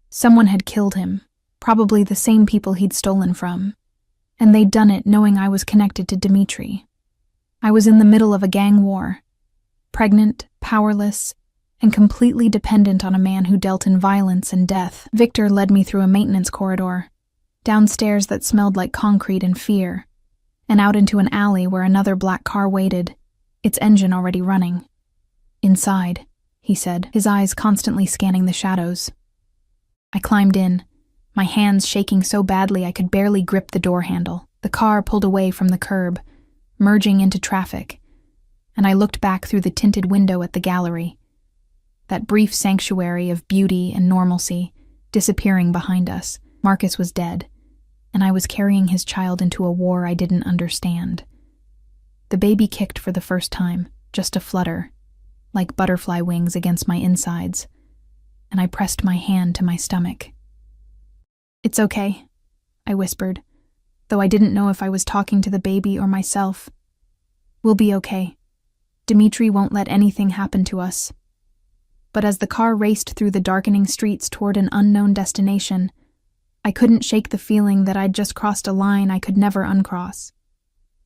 [SPEAKER 1] Someone had killed him, probably the same people he'd stolen from. And they'd done it knowing I was connected to Dmitri. I was in the middle of a gang war, pregnant, powerless, and completely dependent on a man who dealt in violence and death. Victor led me through a maintenance corridor, downstairs that smelled like concrete and fear, and out into an alley where another black car waited, its engine already running. Inside, he said, his eyes constantly scanning the shadows. I climbed in, my hands shaking so badly I could barely grip the door handle. The car pulled away from the curb, merging into traffic, and I looked back through the tinted window at the gallery, that brief sanctuary of beauty and normalcy disappearing behind us. Marcus was dead, and I was carrying his child into a war I didn't understand. The baby kicked for the first time, just a flutter, like butterfly wings against my insides, and I pressed my hand to my stomach. It's okay, I whispered, though I didn't know if I was talking to the baby or myself. We'll be okay. Dmitri won't let anything happen to us. But as the car raced through the darkening streets toward an unknown destination, I couldn't shake the feeling that I'd just crossed a line I could never uncross.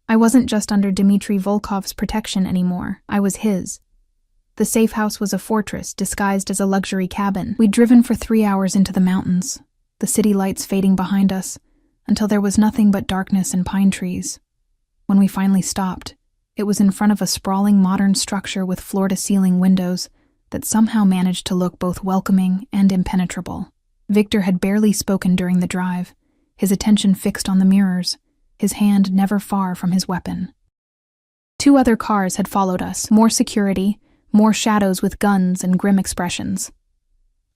[SPEAKER 1] I wasn't just under Dmitri Volkov's protection anymore, I was his. The safe house was a fortress disguised as a luxury cabin. We'd driven for 3 hours into the mountains, the city lights fading behind us, until there was nothing but darkness and pine trees. When we finally stopped, it was in front of a sprawling modern structure with floor-to-ceiling windows that somehow managed to look both welcoming and impenetrable. Victor had barely spoken during the drive, his attention fixed on the mirrors, his hand never far from his weapon. 2 other cars had followed us, more security, more shadows with guns and grim expressions.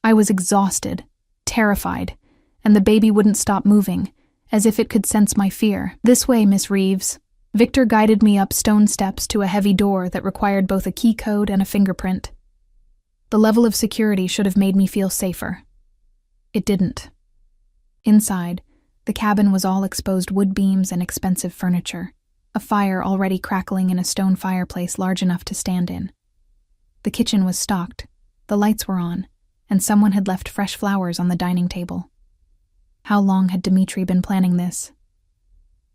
[SPEAKER 1] I was exhausted, terrified, and the baby wouldn't stop moving, as if it could sense my fear. This way, Miss Reeves. Victor guided me up stone steps to a heavy door that required both a key code and a fingerprint. The level of security should have made me feel safer. It didn't. Inside, the cabin was all exposed wood beams and expensive furniture, a fire already crackling in a stone fireplace large enough to stand in. The kitchen was stocked, the lights were on, and someone had left fresh flowers on the dining table. How long had Dmitri been planning this?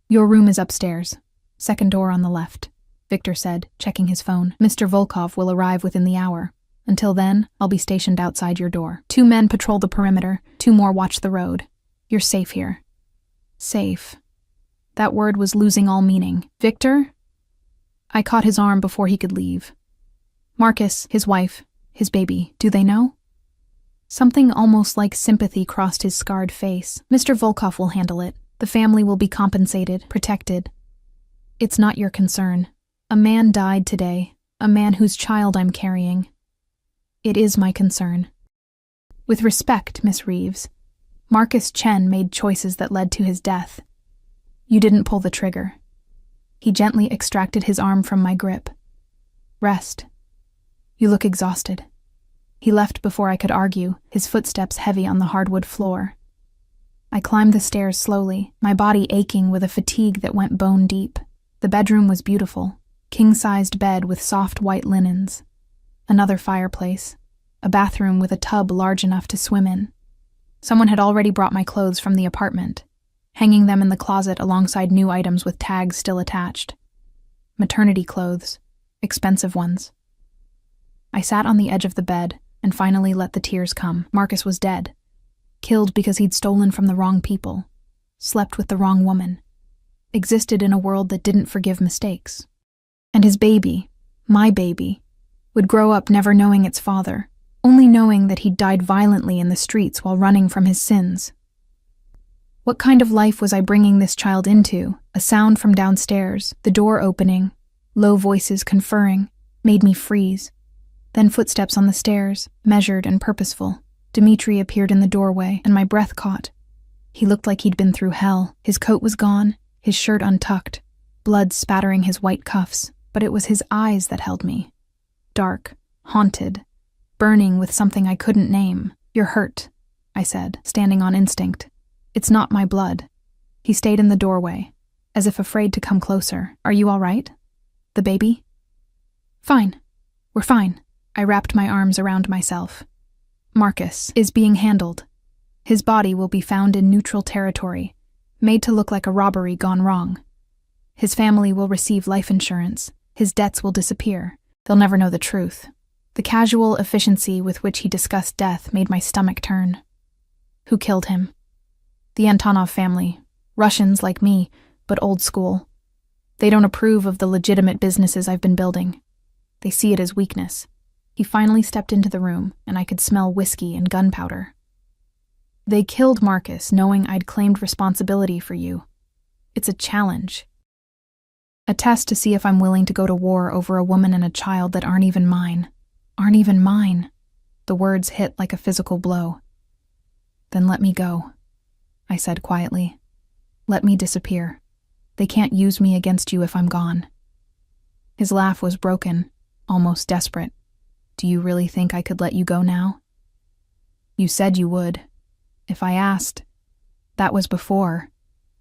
[SPEAKER 1] Your room is upstairs, second door on the left, Victor said, checking his phone. Mr. Volkov will arrive within the hour. Until then, I'll be stationed outside your door. 2 men patrol the perimeter, 2 more watch the road. You're safe here. Safe. That word was losing all meaning. Victor? I caught his arm before he could leave. Marcus, his wife, his baby, do they know? Something almost like sympathy crossed his scarred face. Mr. Volkov will handle it. The family will be compensated, protected. It's not your concern. A man died today, a man whose child I'm carrying. It is my concern. With respect, Miss Reeves, Marcus Chen made choices that led to his death. You didn't pull the trigger. He gently extracted his arm from my grip. Rest. You look exhausted. He left before I could argue, his footsteps heavy on the hardwood floor. I climbed the stairs slowly, my body aching with a fatigue that went bone deep. The bedroom was beautiful, king-sized bed with soft white linens. Another fireplace, a bathroom with a tub large enough to swim in. Someone had already brought my clothes from the apartment, hanging them in the closet alongside new items with tags still attached. Maternity clothes, expensive ones. I sat on the edge of the bed and finally let the tears come. Marcus was dead. Killed because he'd stolen from the wrong people, slept with the wrong woman, existed in a world that didn't forgive mistakes. And his baby, my baby, would grow up never knowing its father, only knowing that he'd died violently in the streets while running from his sins. What kind of life was I bringing this child into? A sound from downstairs, the door opening, low voices conferring, made me freeze. Then footsteps on the stairs, measured and purposeful. Dmitri appeared in the doorway, and my breath caught. He looked like he'd been through hell. His coat was gone, his shirt untucked, blood spattering his white cuffs, but it was his eyes that held me. Dark, haunted, burning with something I couldn't name. You're hurt, I said, standing on instinct. It's not my blood. He stayed in the doorway, as if afraid to come closer. Are you all right? The baby? Fine. We're fine. I wrapped my arms around myself. Marcus is being handled. His body will be found in neutral territory, made to look like a robbery gone wrong. His family will receive life insurance. His debts will disappear. They'll never know the truth. The casual efficiency with which he discussed death made my stomach turn. Who killed him? The Antonov family. Russians like me, but old school. They don't approve of the legitimate businesses I've been building. They see it as weakness. He finally stepped into the room, and I could smell whiskey and gunpowder. They killed Marcus, knowing I'd claimed responsibility for you. It's a challenge. A test to see if I'm willing to go to war over a woman and a child that aren't even mine. Aren't even mine. The words hit like a physical blow. Then let me go, I said quietly. Let me disappear. They can't use me against you if I'm gone. His laugh was broken, almost desperate. Do you really think I could let you go now? You said you would. If I asked. That was before.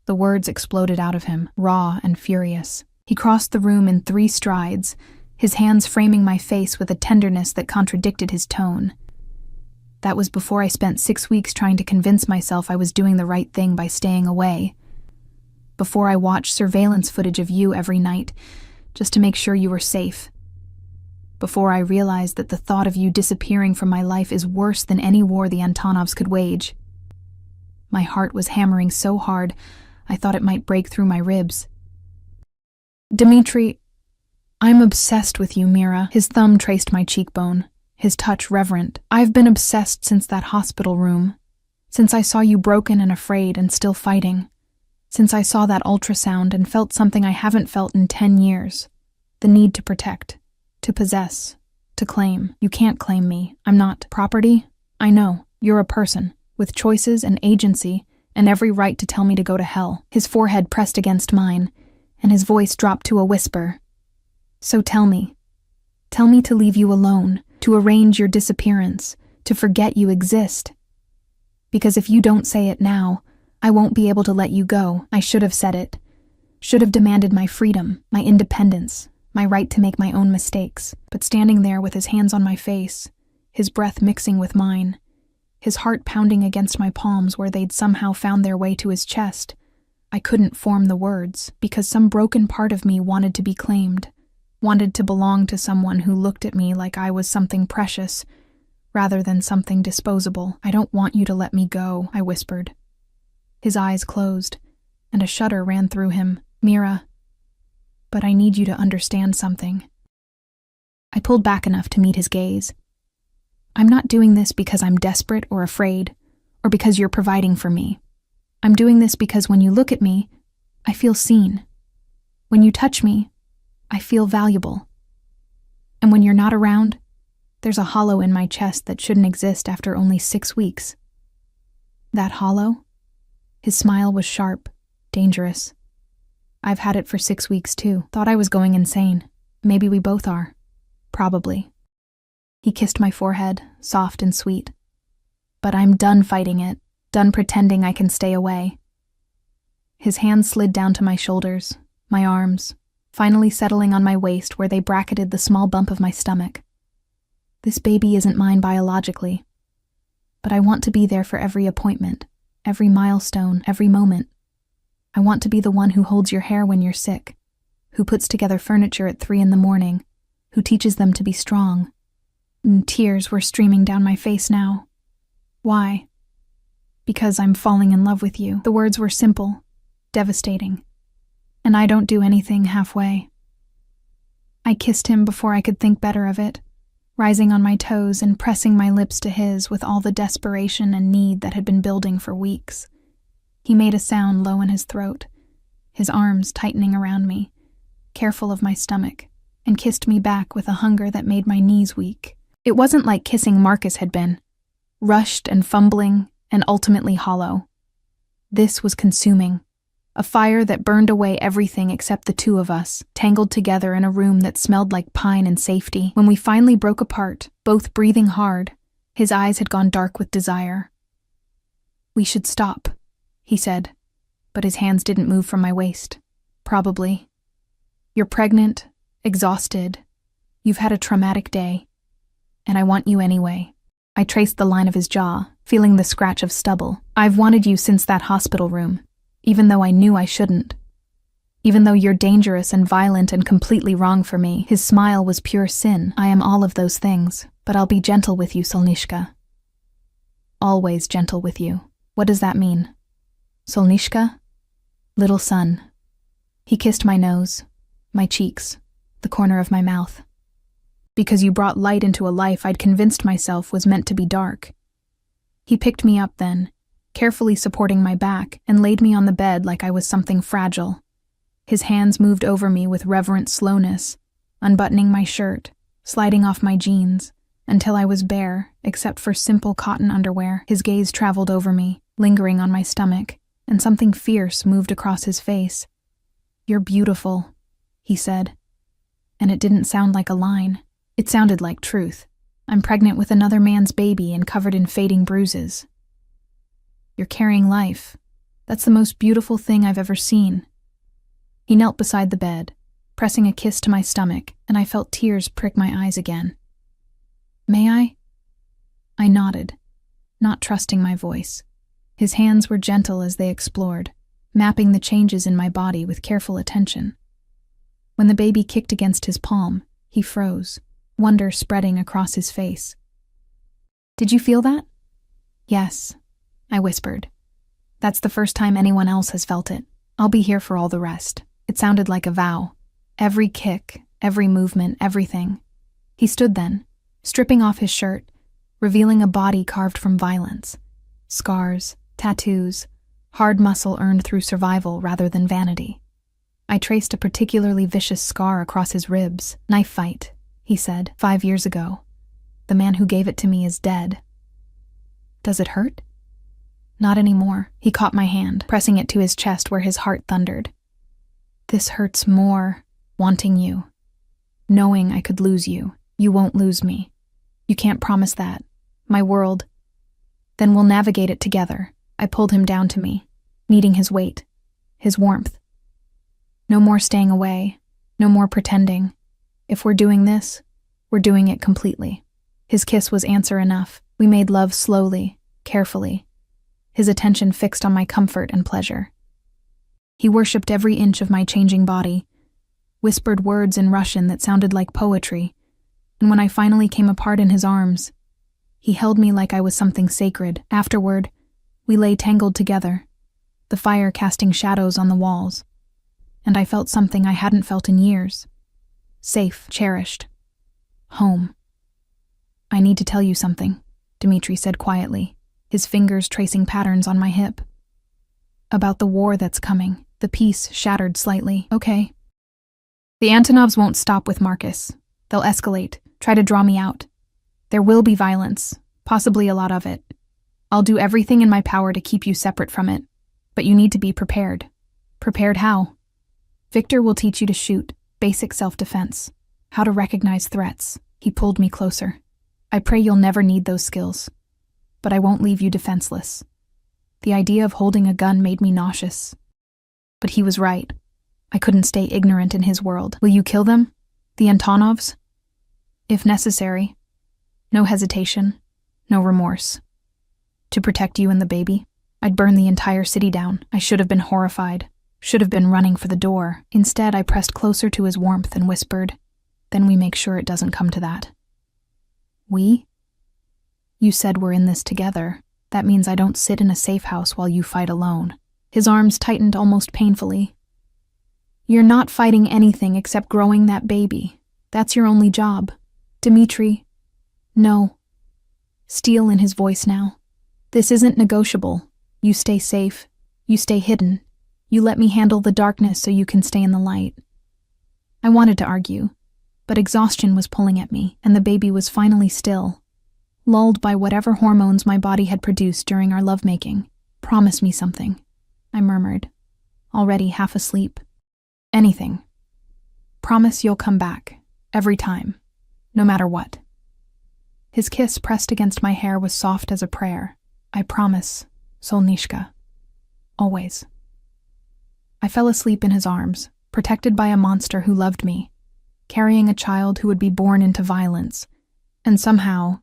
[SPEAKER 1] The words exploded out of him, raw and furious. He crossed the room in 3 strides, his hands framing my face with a tenderness that contradicted his tone. That was before I spent 6 weeks trying to convince myself I was doing the right thing by staying away. Before I watched surveillance footage of you every night, just to make sure you were safe. Before I realized that the thought of you disappearing from my life is worse than any war the Antonovs could wage. My heart was hammering so hard, I thought it might break through my ribs. Dmitri, I'm obsessed with you, Mira. His thumb traced my cheekbone, his touch reverent. I've been obsessed since that hospital room, since I saw you broken and afraid and still fighting, since I saw that ultrasound and felt something I haven't felt in 10 years, the need to protect. To possess, to claim. You can't claim me. I'm not property. I know. You're a person, with choices and agency, and every right to tell me to go to hell. His forehead pressed against mine, and his voice dropped to a whisper. So tell me. Tell me to leave you alone, to arrange your disappearance, to forget you exist. Because if you don't say it now, I won't be able to let you go. I should have said it. Should have demanded my freedom, my independence, my right to make my own mistakes. But standing there with his hands on my face, his breath mixing with mine, his heart pounding against my palms where they'd somehow found their way to his chest, I couldn't form the words, because some broken part of me wanted to be claimed, wanted to belong to someone who looked at me like I was something precious, rather than something disposable. I don't want you to let me go, I whispered. His eyes closed, and a shudder ran through him. Mira, but I need you to understand something. I pulled back enough to meet his gaze. I'm not doing this because I'm desperate or afraid, or because you're providing for me. I'm doing this because when you look at me, I feel seen. When you touch me, I feel valuable. And when you're not around, there's a hollow in my chest that shouldn't exist after only 6 weeks. That hollow? His smile was sharp, dangerous. I've had it for 6 weeks too. Thought I was going insane. Maybe we both are. Probably. He kissed my forehead, soft and sweet. But I'm done fighting it, done pretending I can stay away. His hands slid down to my shoulders, my arms, finally settling on my waist where they bracketed the small bump of my stomach. This baby isn't mine biologically, but I want to be there for every appointment, every milestone, every moment. I want to be the one who holds your hair when you're sick, who puts together furniture at 3 a.m, who teaches them to be strong. And tears were streaming down my face now. Why? Because I'm falling in love with you. The words were simple, devastating, and I don't do anything halfway. I kissed him before I could think better of it, rising on my toes and pressing my lips to his with all the desperation and need that had been building for weeks. He made a sound low in his throat, his arms tightening around me, careful of my stomach, and kissed me back with a hunger that made my knees weak. It wasn't like kissing Marcus had been, rushed and fumbling and ultimately hollow. This was consuming, a fire that burned away everything except the two of us, tangled together in a room that smelled like pine and safety. When we finally broke apart, both breathing hard, his eyes had gone dark with desire. We should stop, he said, but his hands didn't move from my waist. Probably. You're pregnant, exhausted. You've had a traumatic day. And I want you anyway. I traced the line of his jaw, feeling the scratch of stubble. I've wanted you since that hospital room, even though I knew I shouldn't. Even though you're dangerous and violent and completely wrong for me. His smile was pure sin. I am all of those things, but I'll be gentle with you, Solnishka. Always gentle with you. What does that mean? Solnishka? Little son. He kissed my nose, my cheeks, the corner of my mouth. Because you brought light into a life I'd convinced myself was meant to be dark. He picked me up then, carefully supporting my back, and laid me on the bed like I was something fragile. His hands moved over me with reverent slowness, unbuttoning my shirt, sliding off my jeans, until I was bare, except for simple cotton underwear. His gaze traveled over me, lingering on my stomach, and something fierce moved across his face. You're beautiful, he said. And it didn't sound like a line. It sounded like truth. I'm pregnant with another man's baby and covered in fading bruises. You're carrying life. That's the most beautiful thing I've ever seen. He knelt beside the bed, pressing a kiss to my stomach, and I felt tears prick my eyes again. May I? I nodded, not trusting my voice. His hands were gentle as they explored, mapping the changes in my body with careful attention. When the baby kicked against his palm, he froze, wonder spreading across his face. Did you feel that? Yes, I whispered. That's the first time anyone else has felt it. I'll be here for all the rest. It sounded like a vow. Every kick, every movement, everything. He stood then, stripping off his shirt, revealing a body carved from violence. Scars, tattoos, hard muscle earned through survival rather than vanity. I traced a particularly vicious scar across his ribs. Knife fight, he said, 5 years ago. The man who gave it to me is dead. Does it hurt? Not anymore. He caught my hand, pressing it to his chest where his heart thundered. This hurts more, wanting you. Knowing I could lose you. You won't lose me. You can't promise that. My world. Then we'll navigate it together. I pulled him down to me, needing his weight, his warmth. No more staying away, no more pretending. If we're doing this, we're doing it completely. His kiss was answer enough. We made love slowly, carefully, his attention fixed on my comfort and pleasure. He worshipped every inch of my changing body, whispered words in Russian that sounded like poetry, and when I finally came apart in his arms, he held me like I was something sacred. Afterward, we lay tangled together, the fire casting shadows on the walls. And I felt something I hadn't felt in years. Safe, cherished. Home. "I need to tell you something," Dmitri said quietly, his fingers tracing patterns on my hip. "About the war that's coming." The peace shattered slightly. "Okay." "The Antonovs won't stop with Marcus. They'll escalate, try to draw me out. There will be violence, possibly a lot of it. I'll do everything in my power to keep you separate from it, but you need to be prepared." "Prepared how?" "Victor will teach you to shoot, basic self-defense, how to recognize threats." He pulled me closer. "I pray you'll never need those skills, but I won't leave you defenseless." The idea of holding a gun made me nauseous. But he was right. I couldn't stay ignorant in his world. "Will you kill them? The Antonovs?" "If necessary. No hesitation, no remorse. To protect you and the baby, I'd burn the entire city down." I should have been horrified, should have been running for the door. Instead, I pressed closer to his warmth and whispered, "Then we make sure it doesn't come to that." "We?" "You said we're in this together. That means I don't sit in a safe house while you fight alone." His arms tightened almost painfully. "You're not fighting anything except growing that baby. That's your only job. Dmitri." "No." Steel in his voice now. "This isn't negotiable. You stay safe. You stay hidden. You let me handle the darkness so you can stay in the light." I wanted to argue, but exhaustion was pulling at me, and the baby was finally still, lulled by whatever hormones my body had produced during our lovemaking. "Promise me something," I murmured, already half asleep. "Anything. Promise you'll come back, every time, no matter what." His kiss pressed against my hair was soft as a prayer. "I promise, Solnishka. Always." I fell asleep in his arms, protected by a monster who loved me, carrying a child who would be born into violence, and somehow,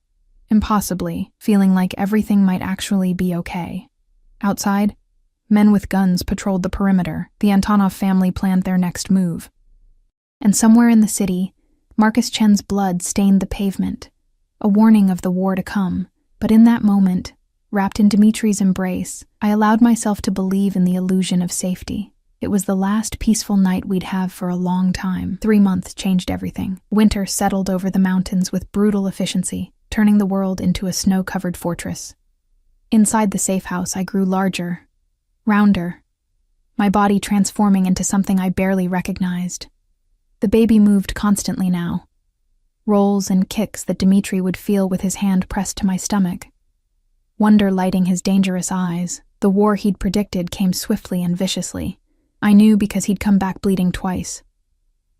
[SPEAKER 1] impossibly, feeling like everything might actually be okay. Outside, men with guns patrolled the perimeter. The Antonov family planned their next move. And somewhere in the city, Marcus Chen's blood stained the pavement, a warning of the war to come. But in that moment, wrapped in Dmitri's embrace, I allowed myself to believe in the illusion of safety. It was the last peaceful night we'd have for a long time. 3 months changed everything. Winter settled over the mountains with brutal efficiency, turning the world into a snow-covered fortress. Inside the safe house, I grew larger, rounder, my body transforming into something I barely recognized. The baby moved constantly now, rolls and kicks that Dmitri would feel with his hand pressed to my stomach. Wonder lighting his dangerous eyes, the war he'd predicted came swiftly and viciously. I knew because he'd come back bleeding twice.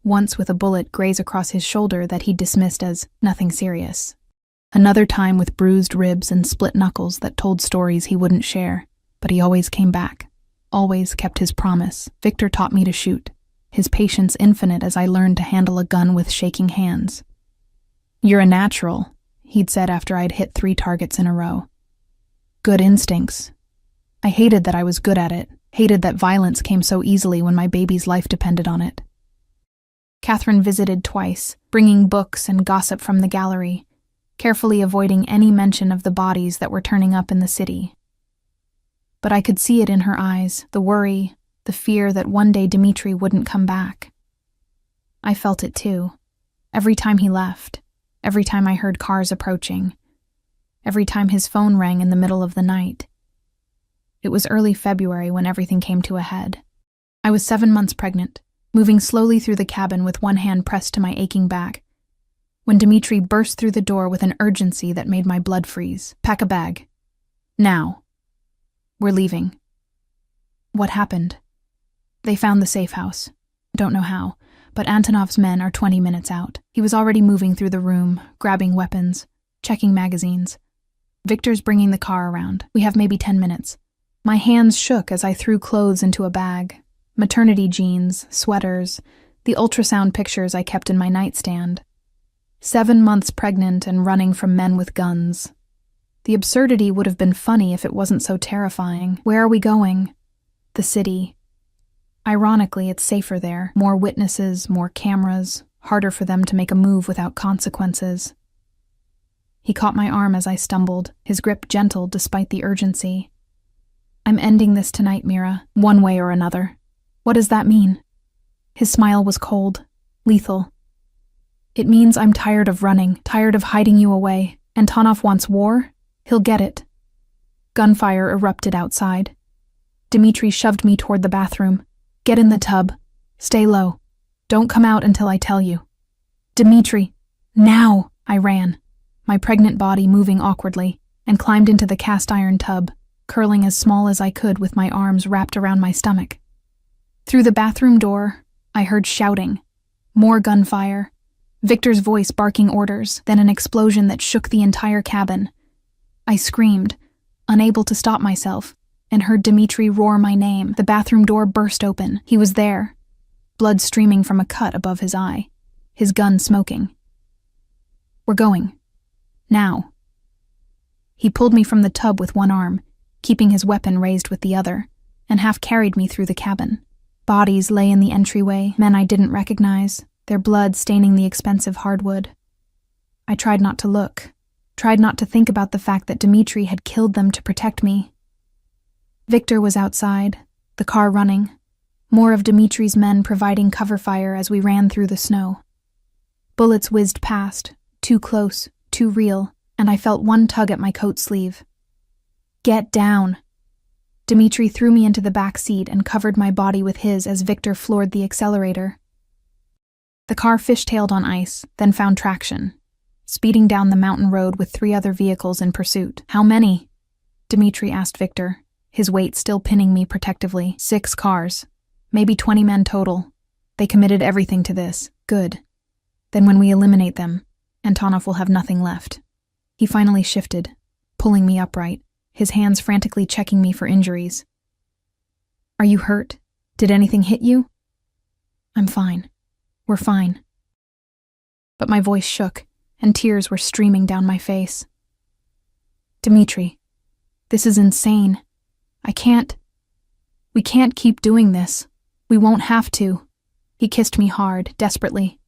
[SPEAKER 1] Once with a bullet graze across his shoulder that he'd dismissed as nothing serious. Another time with bruised ribs and split knuckles that told stories he wouldn't share. But he always came back, always kept his promise. Victor taught me to shoot, his patience infinite as I learned to handle a gun with shaking hands. "You're a natural," he'd said after I'd hit 3 targets in a row. "Good instincts." I hated that I was good at it, hated that violence came so easily when my baby's life depended on it. Catherine visited twice, bringing books and gossip from the gallery, carefully avoiding any mention of the bodies that were turning up in the city. But I could see it in her eyes, the worry, the fear that one day Dmitri wouldn't come back. I felt it too, every time he left, every time I heard cars approaching, every time his phone rang in the middle of the night. It was early February when everything came to a head. I was 7 months pregnant, moving slowly through the cabin with one hand pressed to my aching back, when Dmitri burst through the door with an urgency that made my blood freeze. "Pack a bag. Now. We're leaving." What happened? They found the safe house. Don't know how, but Antonov's men are 20 minutes out. He was already moving through the room, grabbing weapons, checking magazines. Victor's bringing the car around. We have maybe 10 minutes. My hands shook as I threw clothes into a bag. Maternity jeans, sweaters, the ultrasound pictures I kept in my nightstand. 7 months pregnant and running from men with guns. The absurdity would have been funny if it wasn't so terrifying. Where are we going? The city. Ironically, it's safer there. More witnesses, more cameras, harder for them to make a move without consequences. He caught my arm as I stumbled, his grip gentle despite the urgency. "I I'm ending this tonight, Mira, one way or another. What does that mean? His smile was cold, lethal. It means I'm tired of running, tired of hiding you away. Antonov wants war? He'll get it. Gunfire erupted outside. Dmitri shoved me toward the bathroom. Get in the tub. Stay low. Don't come out until I tell you. Dmitri, now! I ran, my pregnant body moving awkwardly, and climbed into the cast-iron tub, curling as small as I could with my arms wrapped around my stomach. Through the bathroom door, I heard shouting, more gunfire, Victor's voice barking orders, then an explosion that shook the entire cabin. I screamed, unable to stop myself, and heard Dmitri roar my name. The bathroom door burst open. He was there, blood streaming from a cut above his eye, his gun smoking. We're going. Now. He pulled me from the tub with one arm, keeping his weapon raised with the other, and half-carried me through the cabin. Bodies lay in the entryway, men I didn't recognize, their blood staining the expensive hardwood. I tried not to look, tried not to think about the fact that Dmitri had killed them to protect me. Victor was outside, the car running, more of Dmitri's men providing cover fire as we ran through the snow. Bullets whizzed past, too close, too real, and I felt one tug at my coat sleeve. Get down! Dmitri threw me into the back seat and covered my body with his as Victor floored the accelerator. The car fishtailed on ice, then found traction, speeding down the mountain road with 3 other vehicles in pursuit. How many? Dmitri asked Victor, his weight still pinning me protectively. 6 cars. Maybe 20 men total. They committed everything to this. Good. Then when we eliminate them, Antonov will have nothing left. He finally shifted, pulling me upright, his hands frantically checking me for injuries. Are you hurt? Did anything hit you? I'm fine. We're fine. But my voice shook, and tears were streaming down my face. Dmitri, this is insane. We can't keep doing this. We won't have to. He kissed me hard, desperately.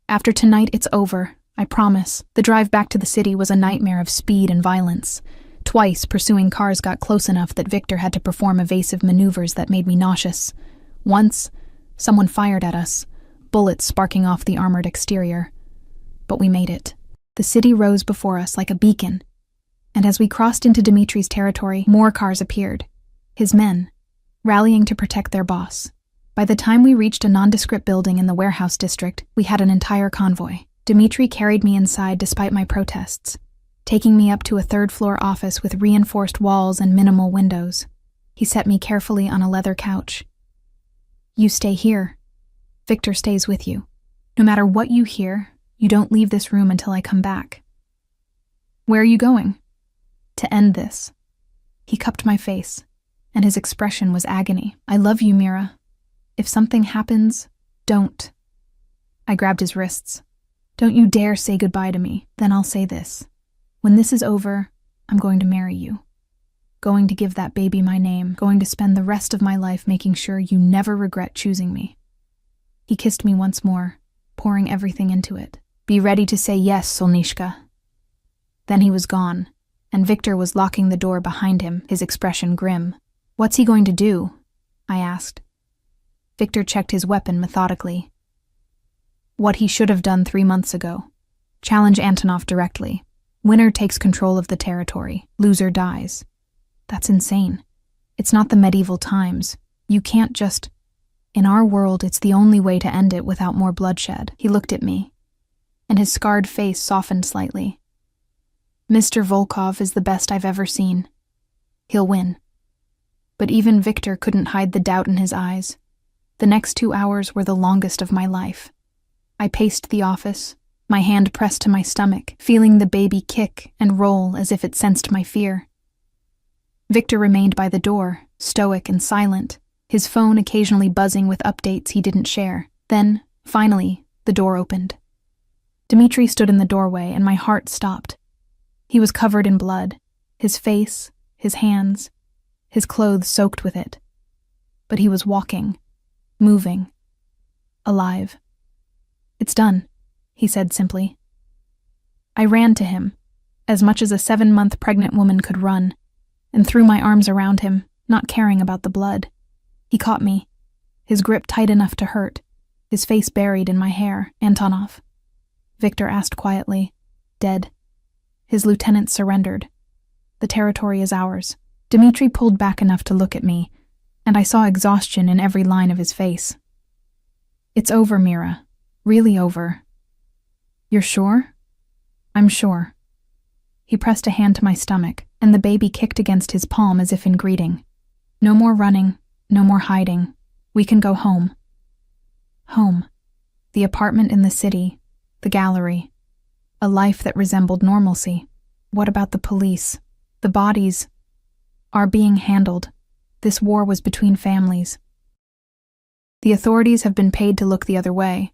[SPEAKER 1] After tonight, it's over, I promise. The drive back to the city was a nightmare of speed and violence. Twice, pursuing cars got close enough that Victor had to perform evasive maneuvers that made me nauseous. Once, someone fired at us, bullets sparking off the armored exterior. But we made it. The city rose before us like a beacon. And as we crossed into Dmitri's territory, more cars appeared. His men, rallying to protect their boss. By the time we reached a nondescript building in the warehouse district, we had an entire convoy. Dmitri carried me inside despite my protests, taking me up to a 3rd-floor office with reinforced walls and minimal windows. He set me carefully on a leather couch. You stay here. Victor stays with you. No matter what you hear, you don't leave this room until I come back. Where are you going? To end this. He cupped my face, and his expression was agony. I love you, Mira. If something happens, don't. I grabbed his wrists. Don't you dare say goodbye to me. Then I'll say this. When this is over, I'm going to marry you. Going to give that baby my name. Going to spend the rest of my life making sure you never regret choosing me. He kissed me once more, pouring everything into it. Be ready to say yes, Solnishka. Then he was gone, and Victor was locking the door behind him, his expression grim. What's he going to do? I asked. Victor checked his weapon methodically. What he should have done 3 months ago. Challenge Antonov directly. Winner takes control of the territory. Loser dies. That's insane. It's not the medieval times. You can't just... In our world, it's the only way to end it without more bloodshed. He looked at me, and his scarred face softened slightly. Mr. Volkov is the best I've ever seen. He'll win. But even Victor couldn't hide the doubt in his eyes. The next 2 hours were the longest of my life. I paced the office, my hand pressed to my stomach, feeling the baby kick and roll as if it sensed my fear. Victor remained by the door, stoic and silent, his phone occasionally buzzing with updates he didn't share. Then, finally, the door opened. Dmitri stood in the doorway and my heart stopped. He was covered in blood, his face, his hands, his clothes soaked with it. But he was walking, moving, alive. It's done, he said simply. I ran to him, as much as a 7-month pregnant woman could run, and threw my arms around him, not caring about the blood. He caught me, his grip tight enough to hurt, his face buried in my hair. Antonov. Victor asked quietly. Dead. His lieutenant surrendered. The territory is ours. Dmitri pulled back enough to look at me, and I saw exhaustion in every line of his face. It's over, Mira. Really over. You're sure? I'm sure. He pressed a hand to my stomach, and the baby kicked against his palm as if in greeting. No more running, no more hiding. We can go home. Home. The apartment in the city, the gallery. A life that resembled normalcy. What about the police? The bodies are being handled. This war was between families. The authorities have been paid to look the other way,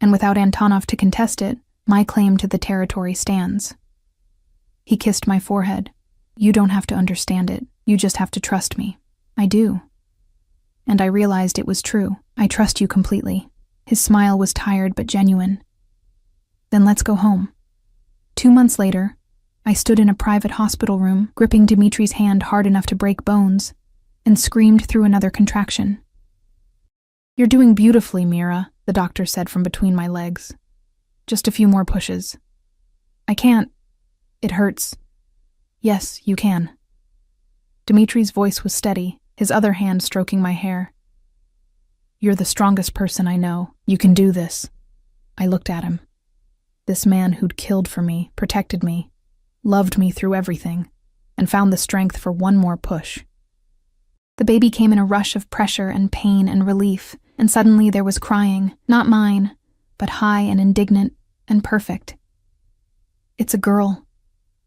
[SPEAKER 1] and without Antonov to contest it, my claim to the territory stands. He kissed my forehead. You don't have to understand it. You just have to trust me. I do. And I realized it was true. I trust you completely. His smile was tired but genuine. Then let's go home. 2 months later, I stood in a private hospital room, gripping Dmitri's hand hard enough to break bones, and screamed through another contraction. You're doing beautifully, Mira, the doctor said from between my legs. Just a few more pushes. I can't. It hurts. Yes, you can. Dmitri's voice was steady, his other hand stroking my hair. You're the strongest person I know. You can do this. I looked at him. This man who'd killed for me, protected me, loved me through everything, and found the strength for one more push. The baby came in a rush of pressure and pain and relief, and suddenly there was crying, not mine, but high and indignant and perfect. It's a girl,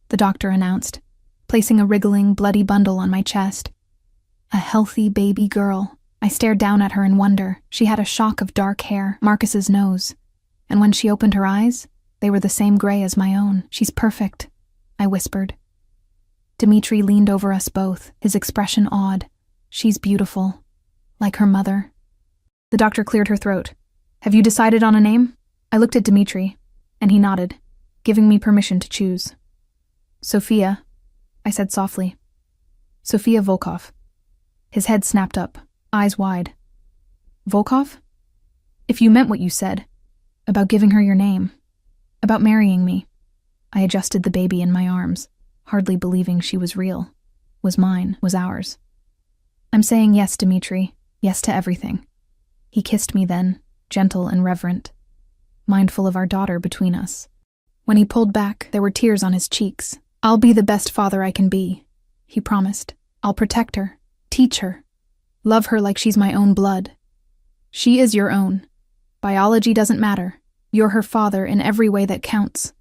[SPEAKER 1] the doctor announced, placing a wriggling, bloody bundle on my chest. A healthy baby girl. I stared down at her in wonder. She had a shock of dark hair, Marcus's nose, and when she opened her eyes, they were the same gray as my own. She's perfect, I whispered. Dmitri leaned over us both, his expression awed. She's beautiful, like her mother. The doctor cleared her throat. Have you decided on a name? I looked at Dmitri, and he nodded, giving me permission to choose. Sophia, I said softly. Sophia Volkov. His head snapped up, eyes wide. Volkov? If you meant what you said, about giving her your name, about marrying me. I adjusted the baby in my arms, hardly believing she was real, was mine, was ours. I'm saying yes, Dmitri, yes to everything. He kissed me then, gentle and reverent, mindful of our daughter between us. When he pulled back, there were tears on his cheeks. I'll be the best father I can be, he promised. I'll protect her, teach her, love her like she's my own blood. She is your own. Biology doesn't matter. You're her father in every way that counts.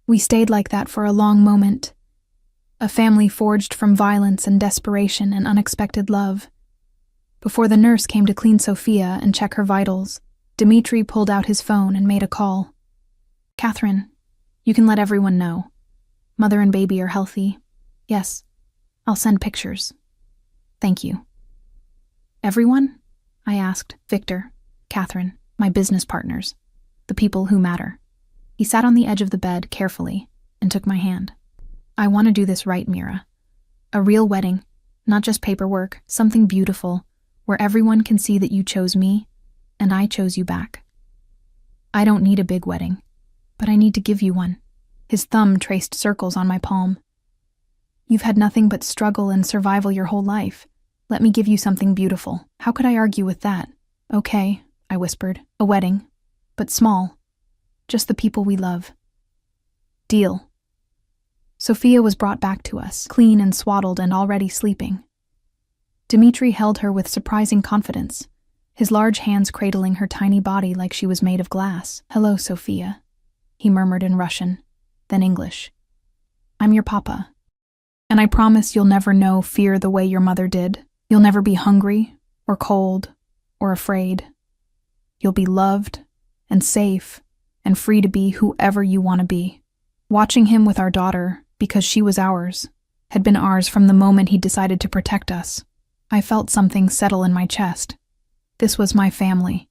[SPEAKER 1] We stayed like that for a long moment. A family forged from violence and desperation and unexpected love. Before the nurse came to clean Sophia and check her vitals, Dmitri pulled out his phone and made a call. Catherine, you can let everyone know. Mother and baby are healthy. Yes, I'll send pictures. Thank you. Everyone? I asked. Victor, Catherine, my business partners, the people who matter. He sat on the edge of the bed carefully and took my hand. I want to do this right, Mira. A real wedding, not just paperwork, something beautiful, where everyone can see that you chose me and I chose you back. I don't need a big wedding, but I need to give you one. His thumb traced circles on my palm. You've had nothing but struggle and survival your whole life. Let me give you something beautiful. How could I argue with that? Okay, I whispered. A wedding, but small. Just the people we love. Deal. Sophia was brought back to us, clean and swaddled and already sleeping. Dmitri held her with surprising confidence, his large hands cradling her tiny body like she was made of glass. Hello, Sophia, he murmured in Russian, then English. I'm your papa, and I promise you'll never know fear the way your mother did. You'll never be hungry or cold or afraid. You'll be loved and safe and free to be whoever you want to be. Watching him with our daughter, because she was ours, had been ours from the moment he decided to protect us. I felt something settle in my chest. This was my family.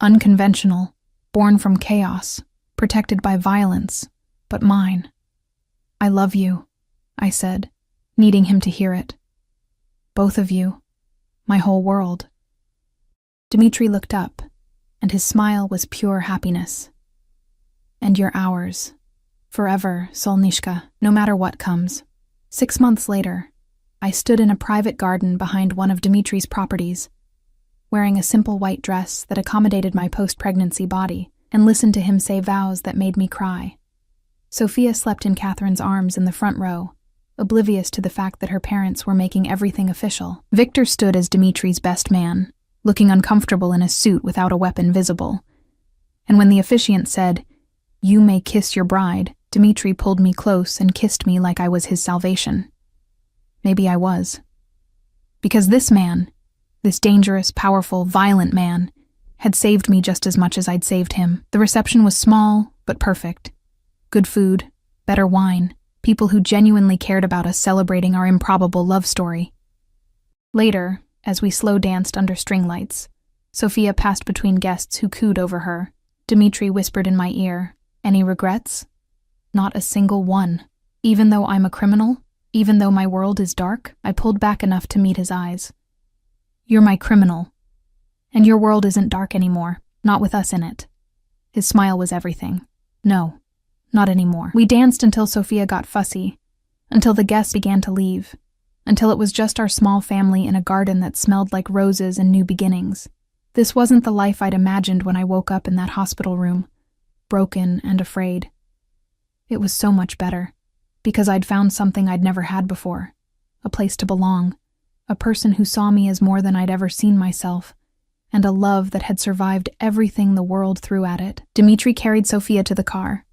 [SPEAKER 1] Unconventional, born from chaos, protected by violence, but mine. I love you, I said, needing him to hear it. Both of you. My whole world. Dmitri looked up, and his smile was pure happiness. And you're ours. Forever, Solnishka, no matter what comes. 6 months later, I stood in a private garden behind one of Dmitri's properties, wearing a simple white dress that accommodated my post-pregnancy body, and listened to him say vows that made me cry. Sophia slept in Catherine's arms in the front row, oblivious to the fact that her parents were making everything official. Victor stood as Dmitri's best man, looking uncomfortable in a suit without a weapon visible. And when the officiant said, "You may kiss your bride," Dmitri pulled me close and kissed me like I was his salvation. Maybe I was. Because this man, this dangerous, powerful, violent man, had saved me just as much as I'd saved him. The reception was small, but perfect. Good food, better wine, people who genuinely cared about us celebrating our improbable love story. Later, as we slow danced under string lights, Sophia passed between guests who cooed over her. Dmitri whispered in my ear, "Any regrets?" Not a single one. Even though I'm a criminal, even though my world is dark, I pulled back enough to meet his eyes. "You're my criminal. And your world isn't dark anymore, not with us in it." His smile was everything. No, not anymore. We danced until Sophia got fussy, until the guests began to leave, until it was just our small family in a garden that smelled like roses and new beginnings. This wasn't the life I'd imagined when I woke up in that hospital room, broken and afraid. It was so much better, because I'd found something I'd never had before, a place to belong, a person who saw me as more than I'd ever seen myself, and a love that had survived everything the world threw at it. Dmitri carried Sophia to the car.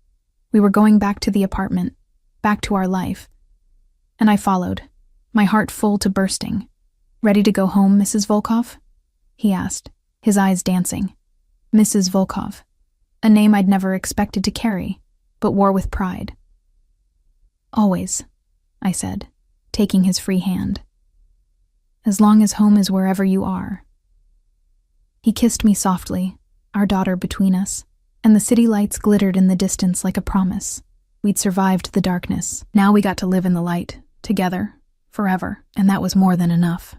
[SPEAKER 1] We were going back to the apartment, back to our life. And I followed, my heart full to bursting. "Ready to go home, Mrs. Volkov?" he asked, his eyes dancing. Mrs. Volkov, a name I'd never expected to carry, but wore with pride. "Always," I said, taking his free hand. "As long as home is wherever you are." He kissed me softly, our daughter between us, and the city lights glittered in the distance like a promise. We'd survived the darkness. Now we got to live in the light, together, forever, and that was more than enough.